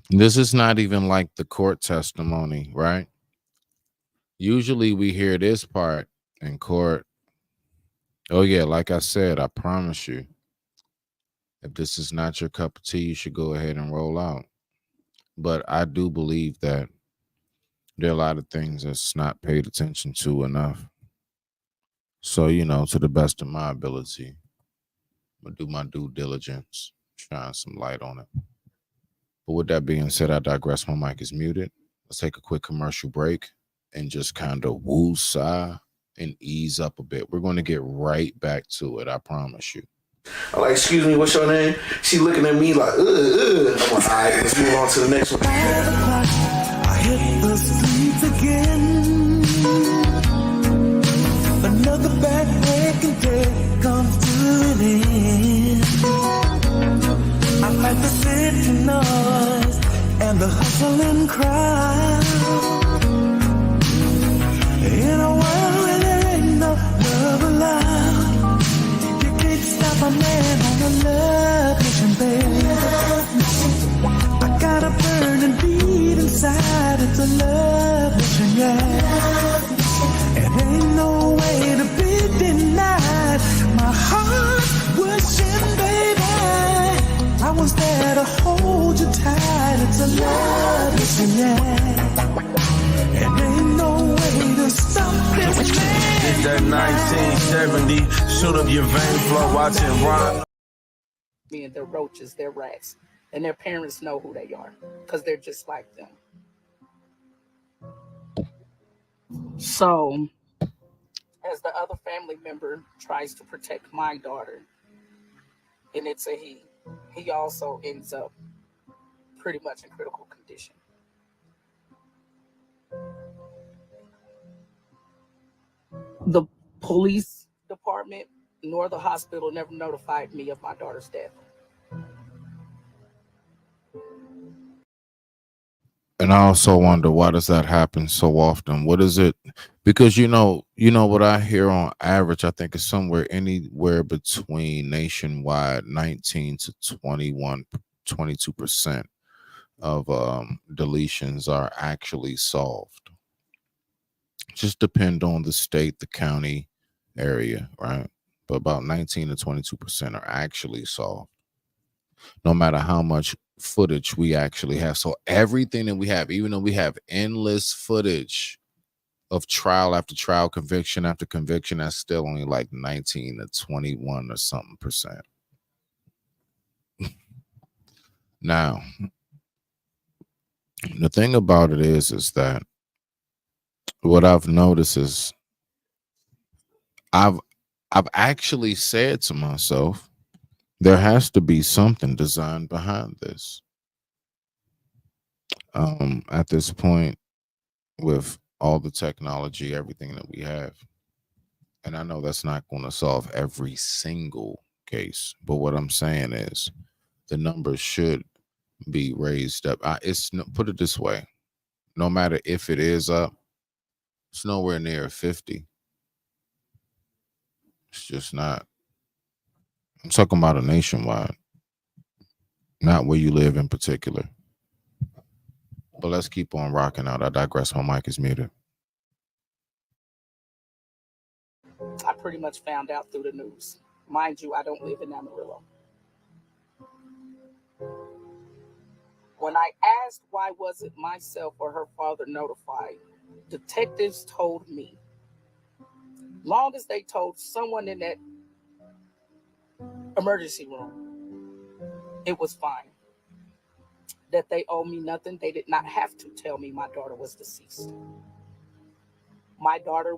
this is not even like the court testimony, right? Usually we hear this part in court. Oh, yeah, like I said, I promise you, if this is not your cup of tea, you should go ahead and roll out. But I do believe that there are a lot of things that's not paid attention to enough. So, to the best of my ability, I'm going to do my due diligence, shine some light on it. But with that being said, I digress. My mic is muted. Let's take a quick commercial break and just kind of woo-sigh and ease up a bit. We're going to get right back to it, I promise you. I'm like, excuse me, what's your name? She looking at me like, I'm like, all right, let's move on to the next one. I hit the streets again. Another back-breaking day comes to an end. I like the city noise and the hustling crowd. In a world where there ain't no love allowed, you can't stop a man on a love mission, baby. I got a burning beat inside, it's a love mission, yeah. And ain't no way to be denied. My heart wishing, baby, I was there to hold you tight. It's a love mission, yeah. And ain't no way to stop this man. It's that 1970, shoot up your vein flow, watching Ron. And they're roaches, they're rats. And their parents know who they are because they're just like them. So, as the other family member tries to protect my daughter, and it's a he also ends up pretty much in critical condition. The police department nor the hospital never notified me of my daughter's death. And I also wonder, why does that happen so often? What is it? Because you know what I hear on average, I think it's anywhere between nationwide 19 to 22% of deletions are actually solved. just depend on the state, the county, area, right? But about 19 to 22% are actually solved, no matter how much footage we actually have. So everything that we have, even though we have endless footage of trial after trial, conviction after conviction, that's still only like 19 to 21 or something percent. Now, the thing about it is that what I've noticed is I've actually said to myself, there has to be something designed behind this. At this point, with all the technology, everything that we have, and I know that's not going to solve every single case, but what I'm saying is the numbers should be raised up. Put it this way: no matter if it is up, it's nowhere near 50. It's just not. I'm talking about a nationwide, not where you live in particular. But let's keep on rocking out. I digress. My mic is muted. I pretty much found out through the news. Mind you, I don't live in Amarillo. When I asked why wasn't myself or her father notified, detectives told me, long as they told someone in that emergency room, it was fine. That they owe me nothing. They did not have to tell me my daughter was deceased. My daughter.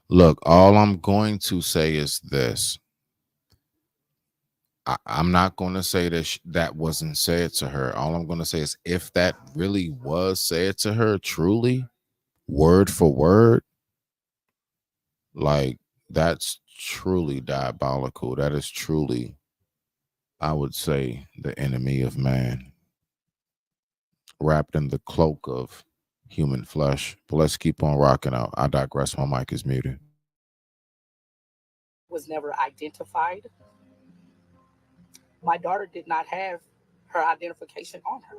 Look, all I'm going to say is this. I'm not going to say that that wasn't said to her. All I'm going to say is if that really was said to her, truly, word for word, like that's truly diabolical. That is truly, I would say, the enemy of man, wrapped in the cloak of human flesh. But let's keep on rocking out. I digress. My mic is muted. Was never identified. My daughter did not have her identification on her.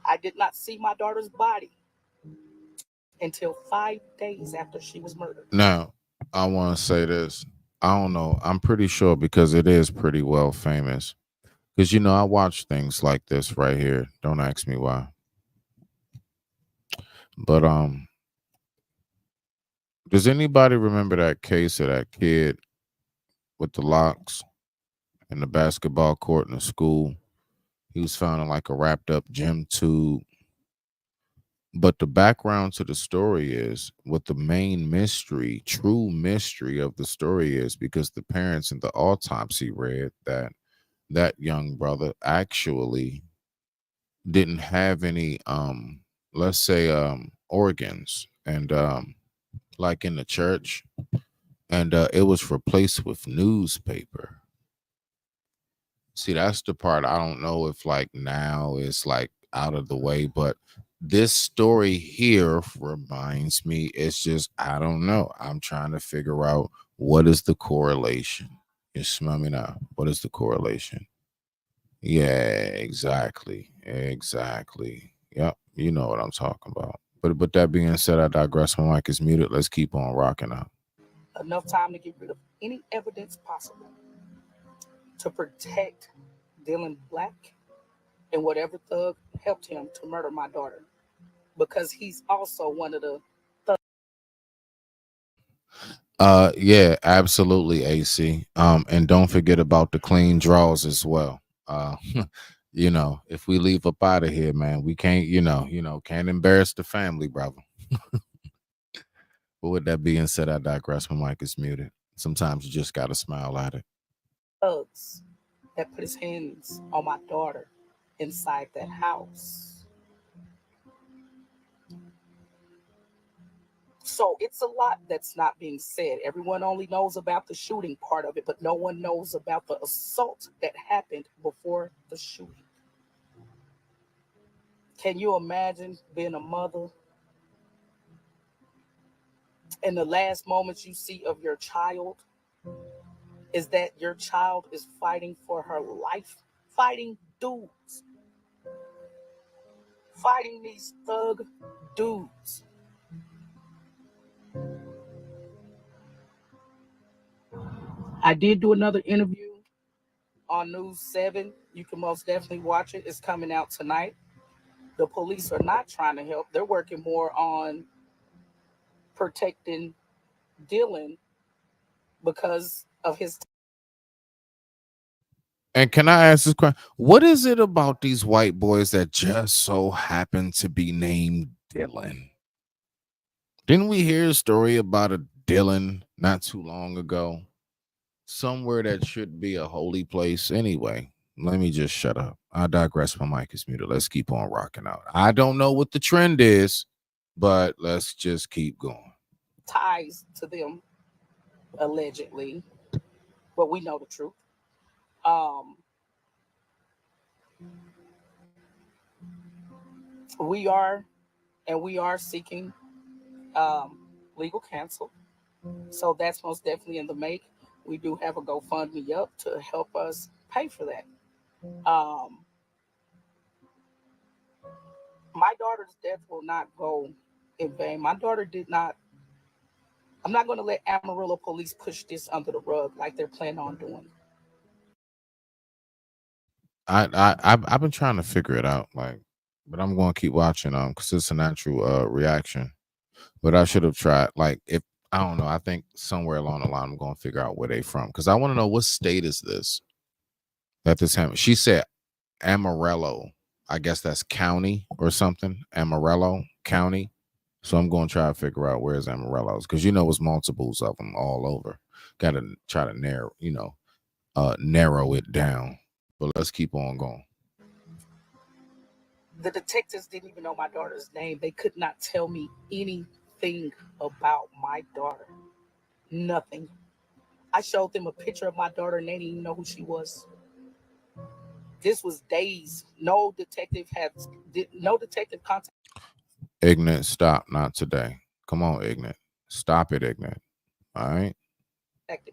I did not see my daughter's body until 5 days after she was murdered. Now, I want to say this. I don't know. I'm pretty sure because it is pretty well famous. Because, I watch things like this right here. Don't ask me why. But does anybody remember that case of that kid with the locks in the basketball court in the school? He was found in like a wrapped up gym tube. But the background to the story is what the main mystery, true mystery of the story is, because the parents in the autopsy read that young brother actually didn't have any let's say organs, and like in the church, and it was replaced with newspaper. See, that's the part I don't know if like now it's like out of the way, but this story here reminds me, it's just, I don't know. I'm trying to figure out what is the correlation. You smell me now? What is the correlation? Yeah, exactly. Exactly. Yep. You know what I'm talking about. But that being said, I digress. My mic is muted. Let's keep on rocking out. Enough time to get rid of any evidence possible to protect Dylan Black and whatever thug helped him to murder my daughter, because he's also one of the thugs. Yeah, absolutely, AC. And don't forget about the clean draws as well. If we leave up out of here, man, we can't, can't embarrass the family, brother. But with that being said, I digress. My mic is muted. Sometimes you just gotta smile at it. Thugs that put his hands on my daughter inside that house. So it's a lot that's not being said. Everyone only knows about the shooting part of it, but no one knows about the assault that happened before the shooting. Can you imagine being a mother and the last moments you see of your child is that your child is fighting for her life fighting dudes. Fighting these thug dudes. I did do another interview on News 7. You can most definitely watch it. It's coming out tonight. The police are not trying to help. They're working more on protecting Dylan because of his. And can I ask this question? What is it about these white boys that just so happen to be named Dylan? Didn't we hear a story about a Dylan not too long ago? Somewhere that should be a holy place. Anyway, let me just shut up. I digress. My mic is muted. Let's keep on rocking out. I don't know what the trend is, but let's just keep going. Ties to them, allegedly, but we know the truth. We are seeking legal counsel, so that's most definitely in the make. We do have a GoFundMe up to help us pay for that. My daughter's death will not go in vain. My daughter did not. I'm not going to let Amarillo police push this under the rug like they're planning on doing. I've been trying to figure it out, like, but I'm going to keep watching because it's a natural reaction. But I should have tried, like, if I don't know, I think somewhere along the line I'm going to figure out where they from because I want to know what state is this that this happened. She said Amarillo. I guess that's county or something. Amarillo County. So I'm going to try to figure out where's Amarillo's because it's multiples of them all over. Got to try to narrow it down. But let's keep on going. The detectives didn't even know my daughter's name. They could not tell me anything about my daughter. Nothing. I showed them a picture of my daughter and they didn't even know who she was. This was days. No detective contact. Ignorant, stop. Not today. Come on, ignorant. Stop it, ignorant. All right.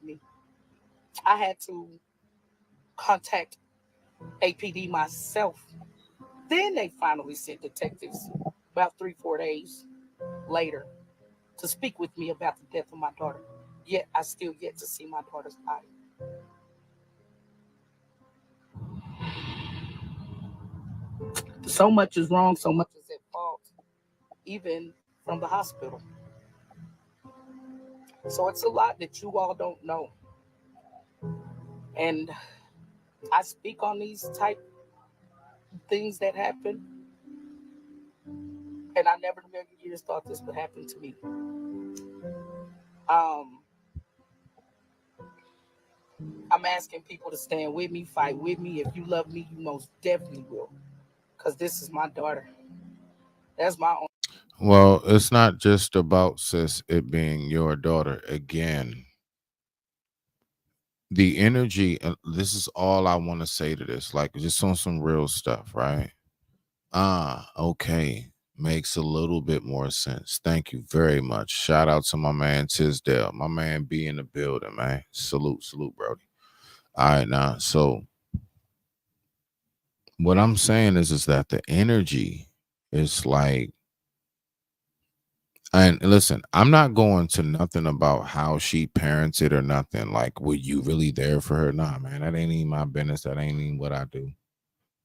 Me. I had to contact APD myself. Then they finally sent detectives about 3-4 days later to speak with me about the death of my daughter. Yet I still yet to see my daughter's body. So much is wrong, so much is at fault, even from the hospital. So it's a lot that you all don't know. And I speak on these type things that happen. And I never in a million years thought this would happen to me. I'm asking people to stand with me, fight with me. If you love me, you most definitely will. Because this is my daughter. That's my own. Well, it's not just about, sis, it being your daughter. Again, the energy, this is all I want to say to this, like just on some real stuff, right? Okay. Makes a little bit more sense. Thank you very much. Shout out to my man Tisdale. My man be in the building, man. Salute, Brody. All right, now. So what I'm saying is that the energy is like, and listen, I'm not going to nothing about how she parented or nothing. Like, were you really there for her? Nah, man, that ain't even my business. That ain't even what I do.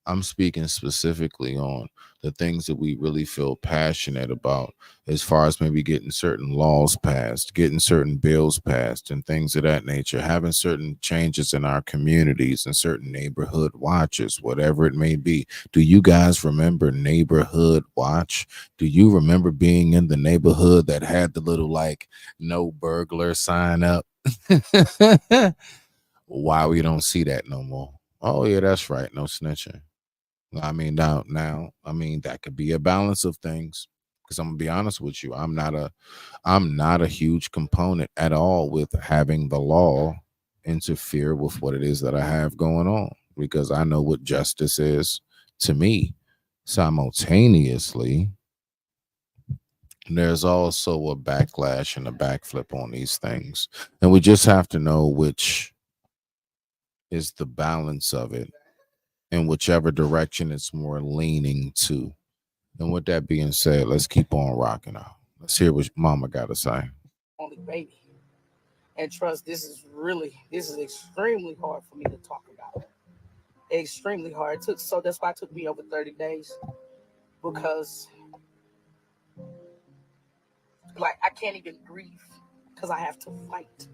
I'm speaking specifically on the things that we really feel passionate about as far as maybe getting certain laws passed, getting certain bills passed and things of that nature, having certain changes in our communities and certain neighborhood watches, whatever it may be. Do you guys remember Neighborhood Watch? Do you remember being in the neighborhood that had the little like no burglar sign up? Why we don't see that no more? Oh yeah, that's right. No snitching. I mean, now, I mean, that could be a balance of things. Because I'm gonna be honest with you, I'm not a huge component at all with having the law interfere with what it is that I have going on. Because I know what justice is to me. Simultaneously, there's also a backlash and a backflip on these things. And we just have to know which is the balance of it in whichever direction it's more leaning to. And with that being said, let's keep on rocking out. Let's hear what Mama got to say. only baby. And trust, this is extremely hard for me to talk about. Extremely hard. That's why it took me over 30 days. Because like I can't even grieve because I have to fight.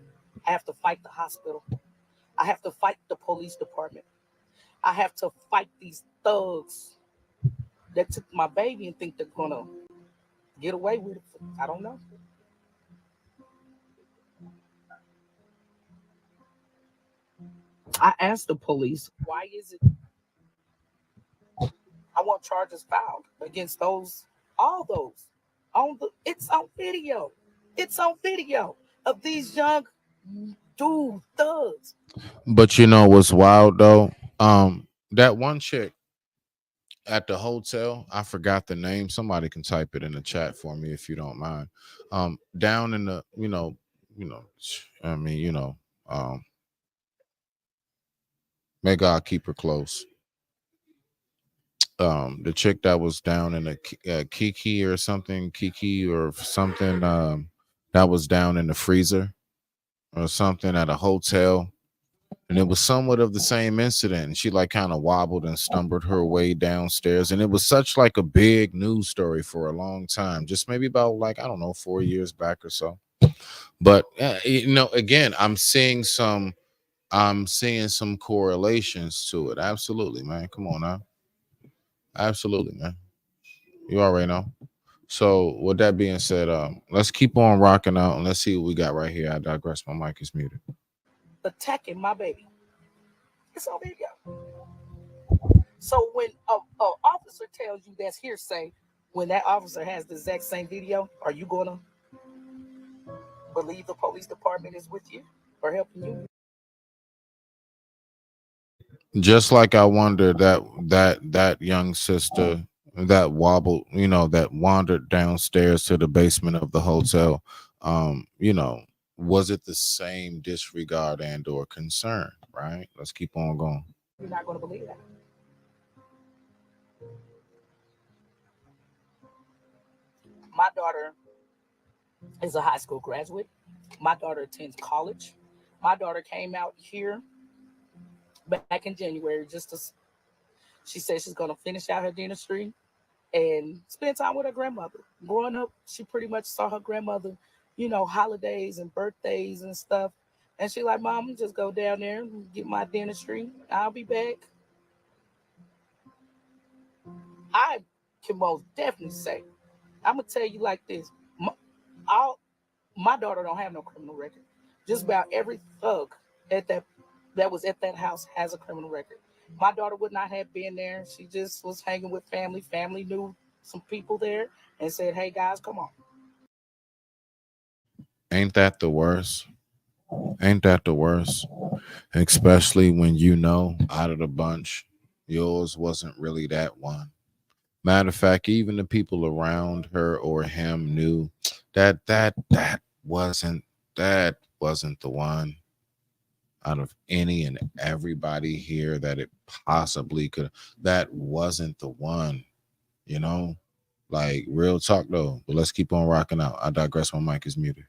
I have to fight the hospital. I have to fight the police department. I have to fight these thugs that took my baby and think they're gonna get away with it. I don't know. I asked the police, why is it I want charges filed against all those. It's on video. It's on video of these young dude thugs. But you know what's wild though? That one chick at the hotel, I forgot the name. Somebody can type it in the chat for me if you don't mind. Down in the, I mean, may God keep her close. The chick that was down in a Kiki or something, that was down in the freezer or something at a hotel. And it was somewhat of the same incident. And she like kind of wobbled and stumbled her way downstairs. And it was such like a big news story for a long time, just maybe about like, I don't know, 4 years back or so. But again, I'm seeing some correlations to it. Absolutely, man. Come on now. Absolutely, man. You already know. So with that being said, let's keep on rocking out and let's see what we got right here. I digress. My mic is muted. Attacking my baby. It's on video. So when a officer tells you that's hearsay, when that officer has the exact same video, are you gonna believe the police department is with you or helping you? Just like I wonder that young sister that wobbled, that wandered downstairs to the basement of the hotel, was it the same disregard and or concern, right? Let's keep on going. You're not gonna believe that. My daughter is a high school graduate. My daughter attends college. My daughter came out here back in January she said she's going to finish out her dentistry and spend time with her grandmother. Growing up, she pretty much saw her grandmother, holidays and birthdays and stuff. And she like, Mom, just go down there and get my dentistry. I'll be back. I can most definitely say, I'm going to tell you like this. My daughter don't have no criminal record. Just about every thug that was at that house has a criminal record. My daughter would not have been there. She just was hanging with family. Family knew some people there and said, hey, guys, come on. Ain't that the worst? Ain't that the worst? Especially when out of the bunch, yours wasn't really that one. Matter of fact, even the people around her or him knew that wasn't the one. Out of any and everybody here that it possibly could, that wasn't the one, like real talk though. But let's keep on rocking out. I digress. My mic is muted.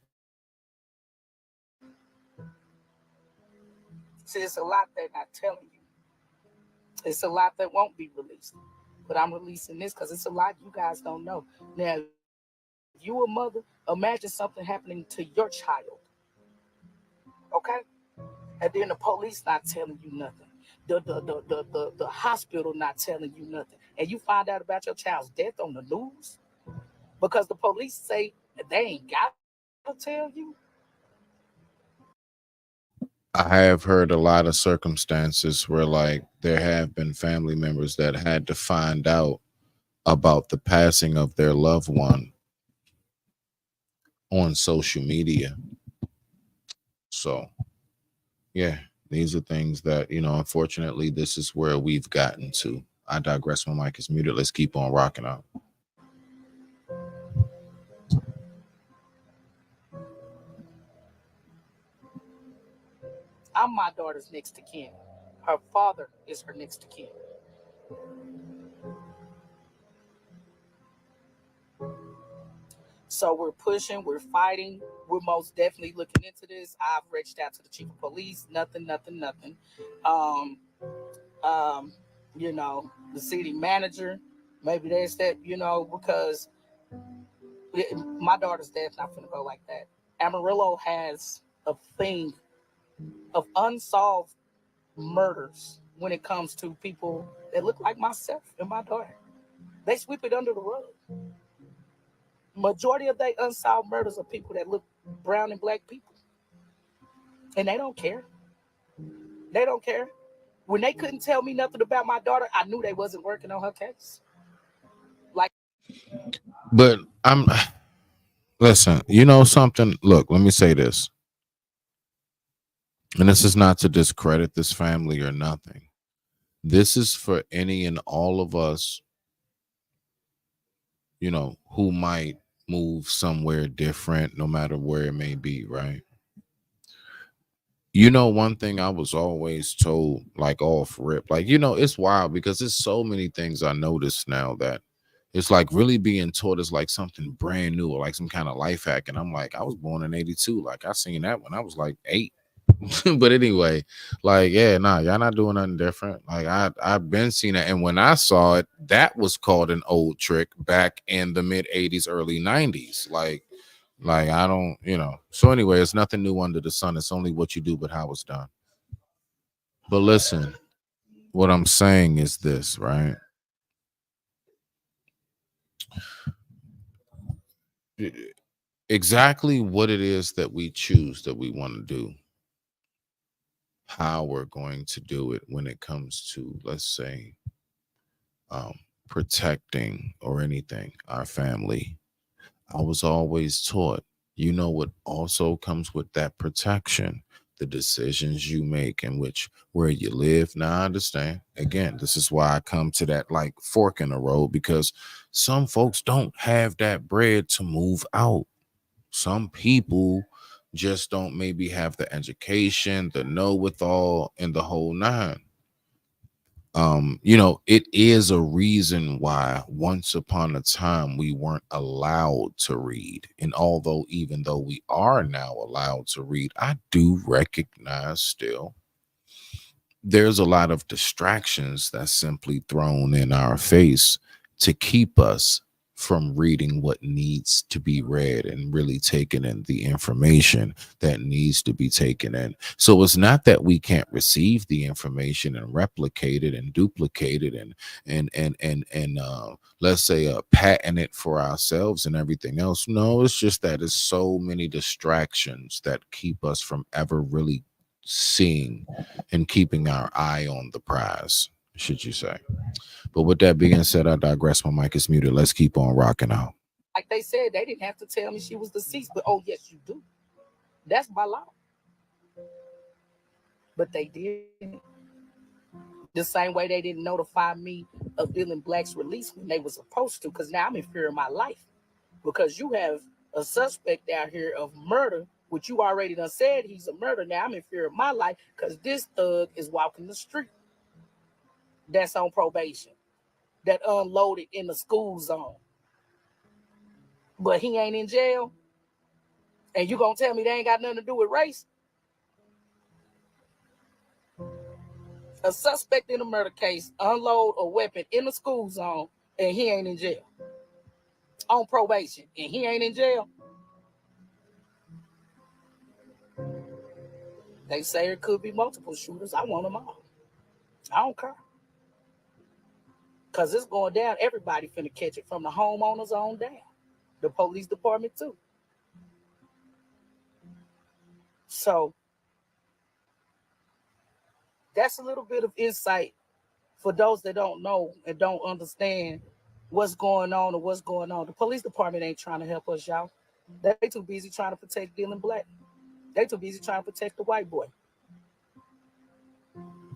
See, it's a lot they're not telling you. It's a lot that won't be released. But I'm releasing this because it's a lot you guys don't know. Now, if you a mother, imagine something happening to your child. Okay? And then the police not telling you nothing. The hospital not telling you nothing. And you find out about your child's death on the news because the police say they ain't got to tell you. I have heard a lot of circumstances where like there have been family members that had to find out about the passing of their loved one on social media. So yeah, these are things that, unfortunately, this is where we've gotten to. I digress. My mic is muted. Let's keep on rocking out. I'm my daughter's next to kin. Her father is her next to kin. So we're pushing, we're fighting, we're most definitely looking into this. I've reached out to the chief of police, nothing. Um, um, the city manager, maybe there's that, because my daughter's death not gonna go like that. Amarillo has a thing of unsolved murders when it comes to people that look like myself and my daughter. They sweep it under the rug. Majority of they unsolved murders are people that look brown and black people. And they don't care. They don't care. When they couldn't tell me nothing about my daughter, I knew they wasn't working on her case. Like, But I'm listen, you know something? Look, let me say this. And this is not to discredit this family or nothing. This is for any and all of us, who might move somewhere different, no matter where it may be, right? One thing I was always told, like off rip, like, it's wild because there's so many things I notice now that it's like really being taught as like something brand new or like some kind of life hack. And I'm like, I was born in 82. Like I seen that when I was like 8. But anyway, like, yeah, nah, y'all not doing nothing different. Like I've been seeing it. And when I saw it, that was called an old trick back in the mid 80s, early 90s. Like I don't, So anyway, it's nothing new under the sun. It's only what you do, but how it's done. But listen, what I'm saying is this, right? Exactly what it is that we choose that we want to do, how we're going to do it when it comes to, let's say, protecting or anything, our family. I was always taught, what also comes with that protection, the decisions you make in which where you live. Now I understand. Again, this is why I come to that like fork in the road, because some folks don't have that bread to move out. Some people just don't maybe have the education, the know-withal, and the whole nine. It is a reason why once upon a time we weren't allowed to read. And even though we are now allowed to read, I do recognize still there's a lot of distractions that's simply thrown in our face to keep us from reading what needs to be read and really taking in the information that needs to be taken in. So it's not that we can't receive the information and replicate it and duplicate it and let's say patent it for ourselves and everything else. No, it's just that there's so many distractions that keep us from ever really seeing and keeping our eye on the prize, should you say. But with that being said, I digress. My mic is muted. Let's keep on rocking out. like they said, they didn't have to tell me she was deceased, but oh yes, you do. That's my law. But they didn't. The same way they didn't notify me of Dylan Black's release when they were supposed to, because now I'm in fear of my life. Because you have a suspect out here of murder, which you already done said he's a murderer. Now I'm in fear of my life because this thug is walking the street. That's on probation. That unloaded in the school zone. But he ain't in jail. And you gonna tell me they ain't got nothing to do with race? A suspect in a murder case unload a weapon in the school zone and he ain't in jail. On probation and he ain't in jail. They say it could be multiple shooters. I want them all. I don't care. Because it's going down. Everybody finna catch it from the homeowners on down. The police department too. So that's a little bit of insight for those that don't know and don't understand what's going on or what's going on. The police department ain't trying to help us, y'all. They too busy trying to protect Dylan Black. They too busy trying to protect the white boy.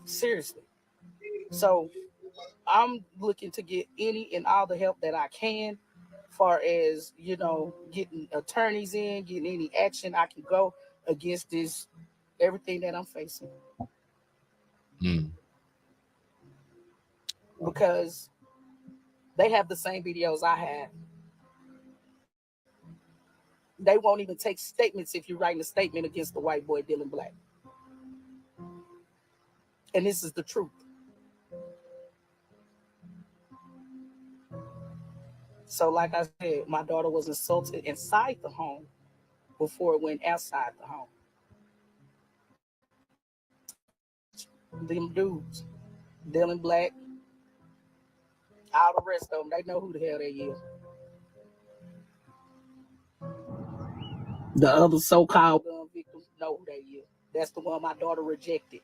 Seriously. So I'm looking to get any and all the help that I can, far as, getting attorneys in, getting any action I can go against this, everything that I'm facing. Because they have the same videos I have. They won't even take statements if you're writing a statement against the white boy Dylan Black. And this is the truth. So like I said, my daughter was assaulted inside the home before it went outside the home. Them dudes, Dylan Black, all the rest of them, they know who the hell they is. The other so-called gun victims know who they is. That's the one my daughter rejected.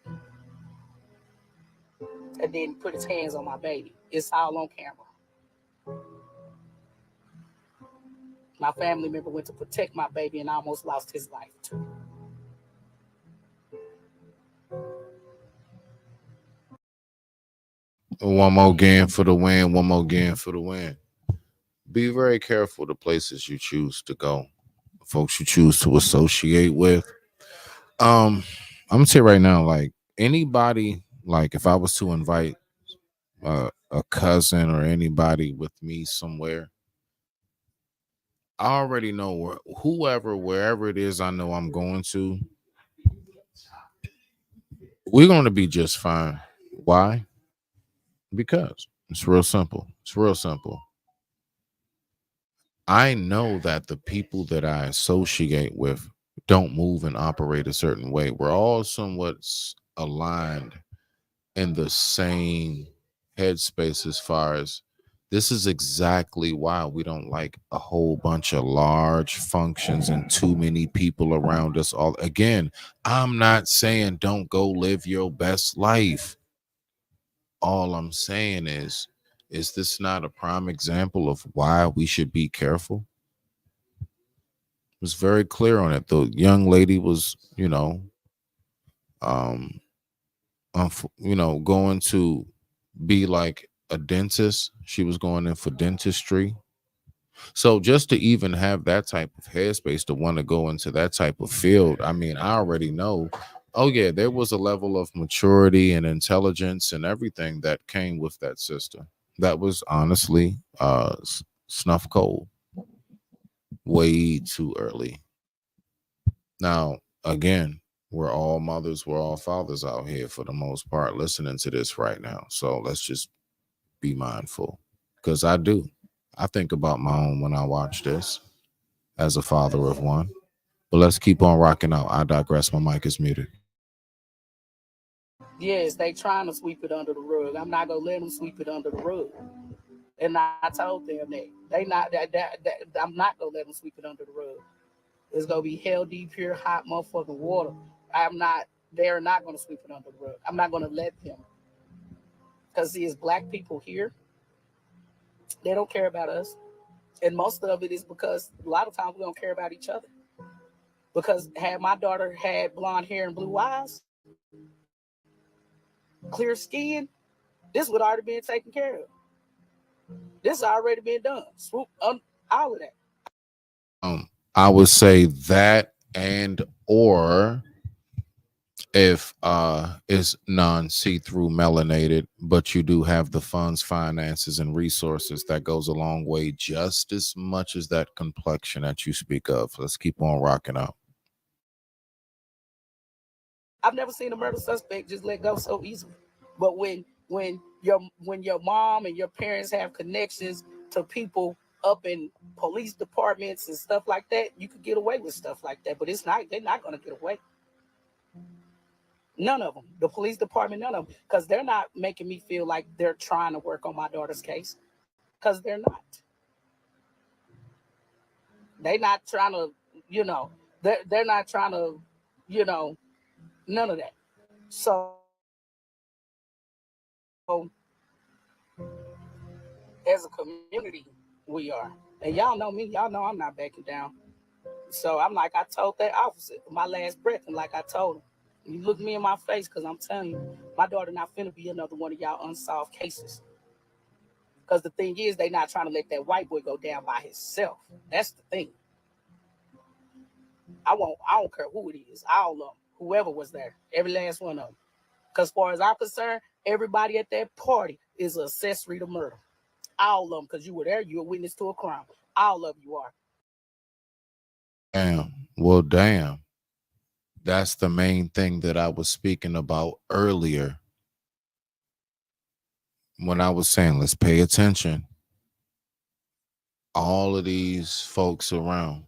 And then put his hands on my baby. It's all on camera. My family member went to protect my baby and almost lost his life too. One more game for the win. One more game for the win. Be very careful the places you choose to go, folks you choose to associate with. I'm gonna say right now, like anybody, like if I was to invite a cousin or anybody with me somewhere, I already know wherever it is I know I'm going to, we're going to be just fine. Why? Because it's real simple. It's real simple. I know that the people that I associate with don't move and operate a certain way. We're all somewhat aligned in the same headspace as far as this is exactly why we don't like a whole bunch of large functions and too many people around us. All again, I'm not saying don't go live your best life. All I'm saying is this not a prime example of why we should be careful? It was very clear on it. The young lady was, going to be like a dentist. She was going in for dentistry. So just to even have that type of headspace to want to go into that type of field, I mean, I already know. Oh yeah, there was a level of maturity and intelligence and everything that came with that sister. That was honestly snuff cold. Way too early. Now, again, we're all mothers, we're all fathers out here for the most part listening to this right now. So let's just be mindful. Because I do. I think about my own when I watch this as a father of one. But let's keep on rocking out. I digress. My mic is muted. Yes, they trying to sweep it under the rug. I'm not gonna let them sweep it under the rug. And I told them that they not that I'm not gonna let them sweep it under the rug. It's gonna be hell deep, pure hot motherfucking water. They're not gonna sweep it under the rug. I'm not gonna let them. Because see, as black people here, they don't care about us. And most of it is because a lot of times we don't care about each other. Because had my daughter had blonde hair and blue eyes, clear skin, this would already been taken care of. This already been done. Swoop all of that. I would say that and or if it's non-see-through melanated, but you do have the funds, finances, and resources, that goes a long way just as much as that complexion that you speak of. Let's keep on rocking out. I've never seen a murder suspect just let go so easily. But when your mom and your parents have connections to people up in police departments and stuff like that, you could get away with stuff like that. But they're not gonna get away. None of them. The police department, none of them. Because they're not making me feel like they're trying to work on my daughter's case. Because they're not. They're not trying to, they're not trying to, none of that. So as a community, we are. And y'all know me. Y'all know I'm not backing down. So I'm like I told that officer, my last breath, and like I told him, you look me in my face, because I'm telling you, my daughter not finna be another one of y'all unsolved cases. Because the thing is, they not trying to let that white boy go down by himself. That's the thing. I don't care who it is. All of them. Whoever was there. Every last one of them. Because as far as I'm concerned, everybody at that party is an accessory to murder. All of them. Because you were there. You're a witness to a crime. All of you are. Damn. Well, damn. That's the main thing that I was speaking about earlier when I was saying, let's pay attention. All of these folks around.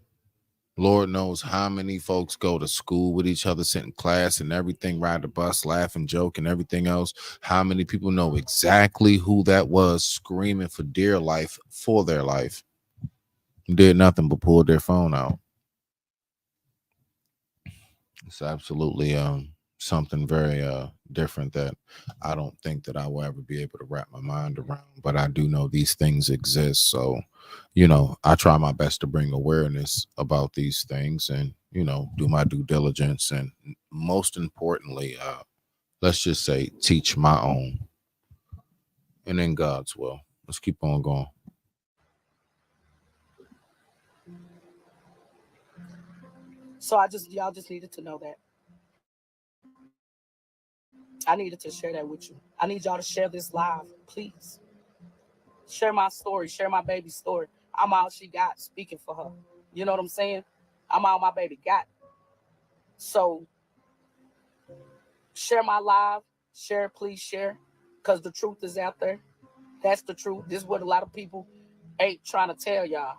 Lord knows how many folks go to school with each other, sit in class and everything, ride the bus, laugh and joke and everything else. How many people know exactly who that was screaming for dear life for their life? Did nothing but pull their phone out. It's absolutely something very different that I don't think that I will ever be able to wrap my mind around, but I do know these things exist. So, I try my best to bring awareness about these things and, do my due diligence and most importantly, let's just say teach my own and in God's will. Let's keep on going. So y'all just needed to know that. I needed to share that with you. I need y'all to share this live, please. Share my story, share my baby's story. I'm all she got speaking for her. You know what I'm saying? I'm all my baby got. So share my live, share, please share, because the truth is out there. That's the truth. This is what a lot of people ain't trying to tell y'all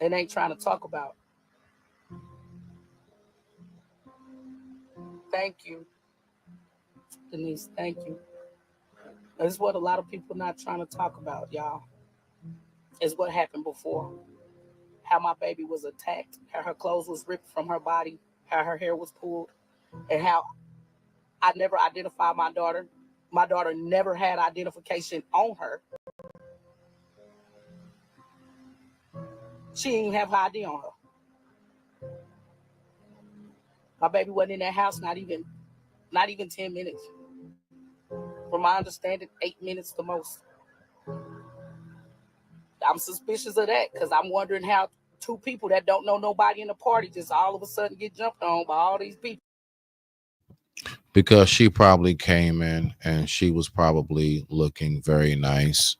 and ain't trying to talk about. Thank you, Denise. Thank you. This is what a lot of people not trying to talk about, y'all. Is what happened before. How my baby was attacked, how her clothes was ripped from her body, how her hair was pulled, and how I never identified my daughter. My daughter never had identification on her. She didn't even have her ID on her. My baby wasn't in that house not even 10 minutes. From my understanding, 8 minutes the most. I'm suspicious of that because I'm wondering how two people that don't know nobody in the party just all of a sudden get jumped on by all these people. Because she probably came in and she was probably looking very nice.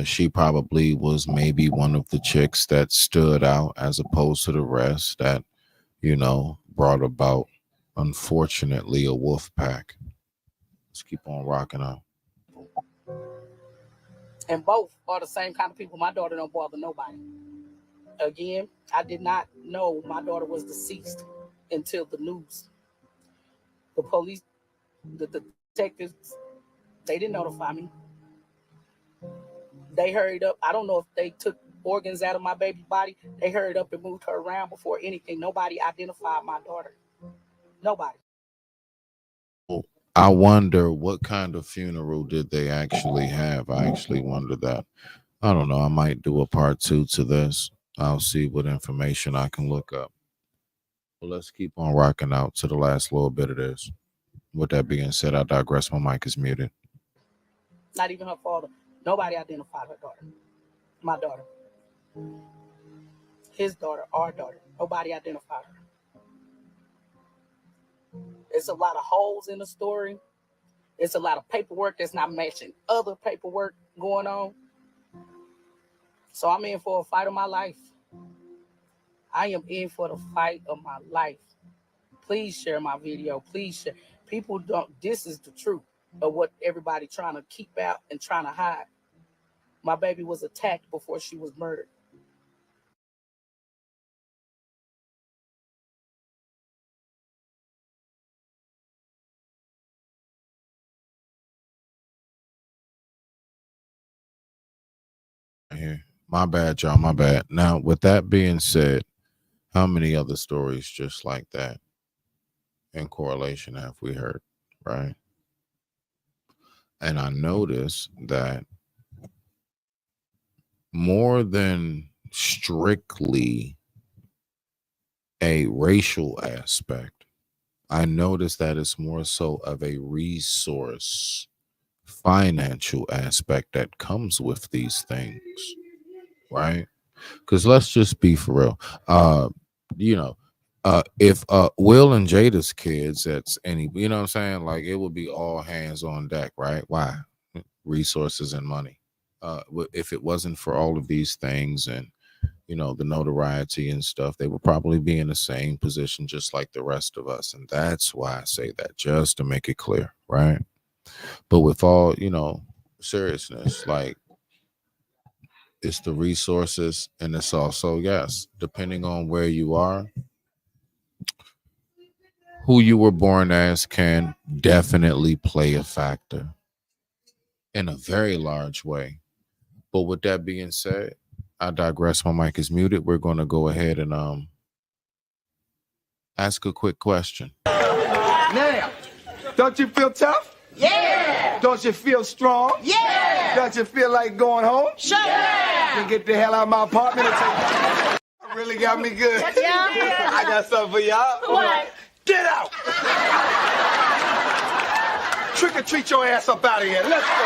She probably was maybe one of the chicks that stood out as opposed to the rest that, brought about, unfortunately, a wolf pack. Let's keep on rocking out. And both are the same kind of people. My daughter don't bother nobody. Again, I did not know my daughter was deceased until the news. The police, the detectives, they didn't notify me. They hurried up. I don't know if they took organs out of my baby's body. They hurried up and moved her around before anything. Nobody identified my daughter. Nobody. I wonder what kind of funeral did they actually have. I actually wonder that. I don't know. I might do a part 2 to this. I'll see what information I can look up. Well, let's keep on rocking out to the last little bit of this. With that being said, I digress. My mic is muted. Not even her father. Nobody identified her daughter. My daughter. His daughter, our daughter. Nobody identified her. It's a lot of holes in the story. It's a lot of paperwork that's not matching other paperwork going on. So I'm in for a fight of my life. I am in for the fight of my life. Please share my video. Please share. People don't, this is the truth of what everybody trying to keep out and trying to hide. My baby was attacked before she was murdered. Here. My bad, y'all. My bad. Now, with that being said, how many other stories just like that in correlation have we heard, right? And I noticed that more than strictly a racial aspect, I noticed that it's more so of a resource, financial aspect that comes with these things, right? Because let's just be for real. If Will and Jada's kids, that's any, you know what I'm saying? Like it would be all hands on deck, right? Why? Resources and money. If it wasn't for all of these things and, the notoriety and stuff, they would probably be in the same position just like the rest of us. And that's why I say that, just to make it clear, right? But with all, seriousness, like, it's the resources, and it's also, yes, depending on where you are, who you were born as can definitely play a factor in a very large way. But with that being said, I digress. My mic is muted. We're going to go ahead and ask a quick question. Now, don't you feel tough? Yeah. Don't you feel strong? Yeah. Don't you feel like going home? Sure. Then get the hell out of my apartment and take really got me good. Yeah. I got something for y'all. What? Get out! Trick or treat your ass up out of here. Let's go.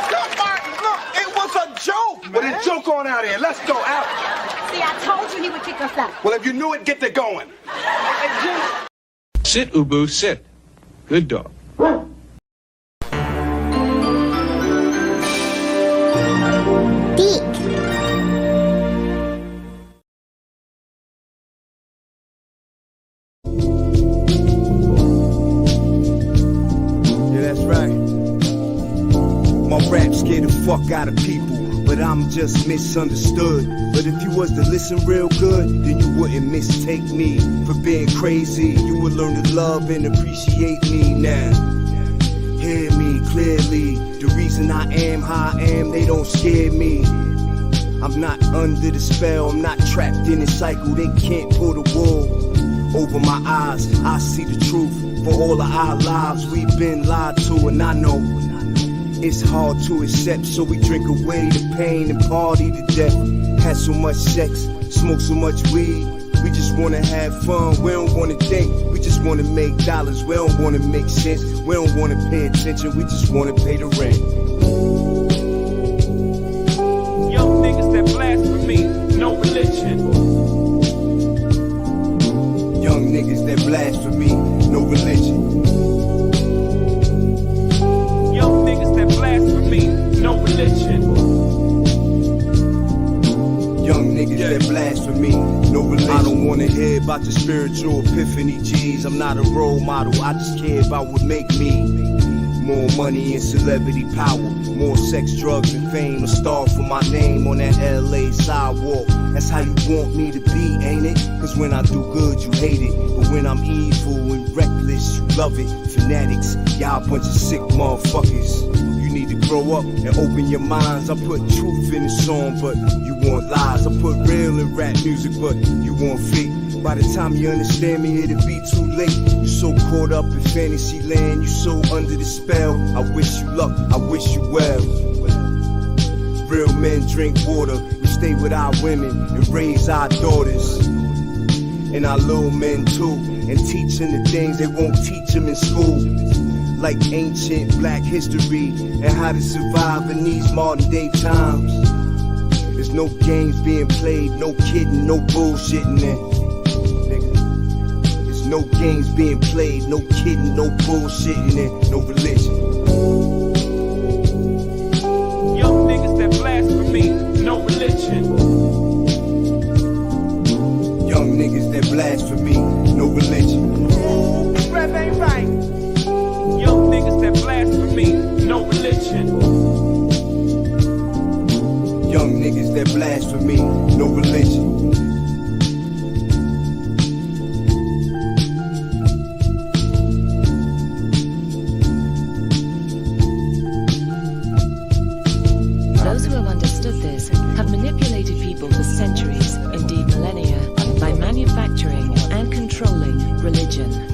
Look, Martin, look, it was a joke, man. Well, then joke on out of here. Let's go out. See, I told you he would kick us out. Well, if you knew it, get to going. Sit, Ubu, sit. Good dog. Scare the fuck out of people, but I'm just misunderstood. But if you was to listen real good, then you wouldn't mistake me for being crazy. You would learn to love and appreciate me now. Hear me clearly, the reason I am how I am, they don't scare me. I'm not under the spell, I'm not trapped in a cycle, they can't pull the wool over my eyes. I see the truth for all of our lives we've been lied to, and I know it's hard to accept, so we drink away the pain and party to death. Had so much sex, smoke so much weed. We just wanna have fun, we don't wanna think. We just wanna make dollars, we don't wanna make sense. We don't wanna pay attention, we just wanna pay the rent. Young niggas that blasphemy, no religion. Young niggas that blasphemy, no religion. Young niggas that blasphemy, no religion. Young niggas that blasphemy, no religion. I don't wanna hear about the spiritual epiphany, G's. I'm not a role model, I just care about what make me. More money and celebrity power, more sex, drugs, and fame. A star for my name on that LA sidewalk. That's how you want me to be, ain't it? Cause when I do good, you hate it. But when I'm evil and reckless, you love it. Fanatics, y'all a bunch of sick motherfuckers. You need to grow up and open your minds. I put truth in the song, but you want lies. I put real in rap music, but you want fake. By the time you understand me, it'll be too late. You so caught up in fantasy land, you so under the spell. I wish you luck, I wish you well. Real men drink water, we stay with our women and raise our daughters. And our little men too, and teach them the things they won't teach them in school. Like ancient black history and how to survive in these modern day times. There's no games being played, no kidding, no bullshitting there. No games being played, no kidding, no bullshitting, and no religion. Young niggas that blasphemy, no religion. Young niggas that blasphemy, no religion. Rap ain't right. Young niggas that blasphemy, no religion. Young niggas that blasphemy, no religion.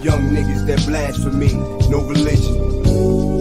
Young niggas that blasphemy, no religion.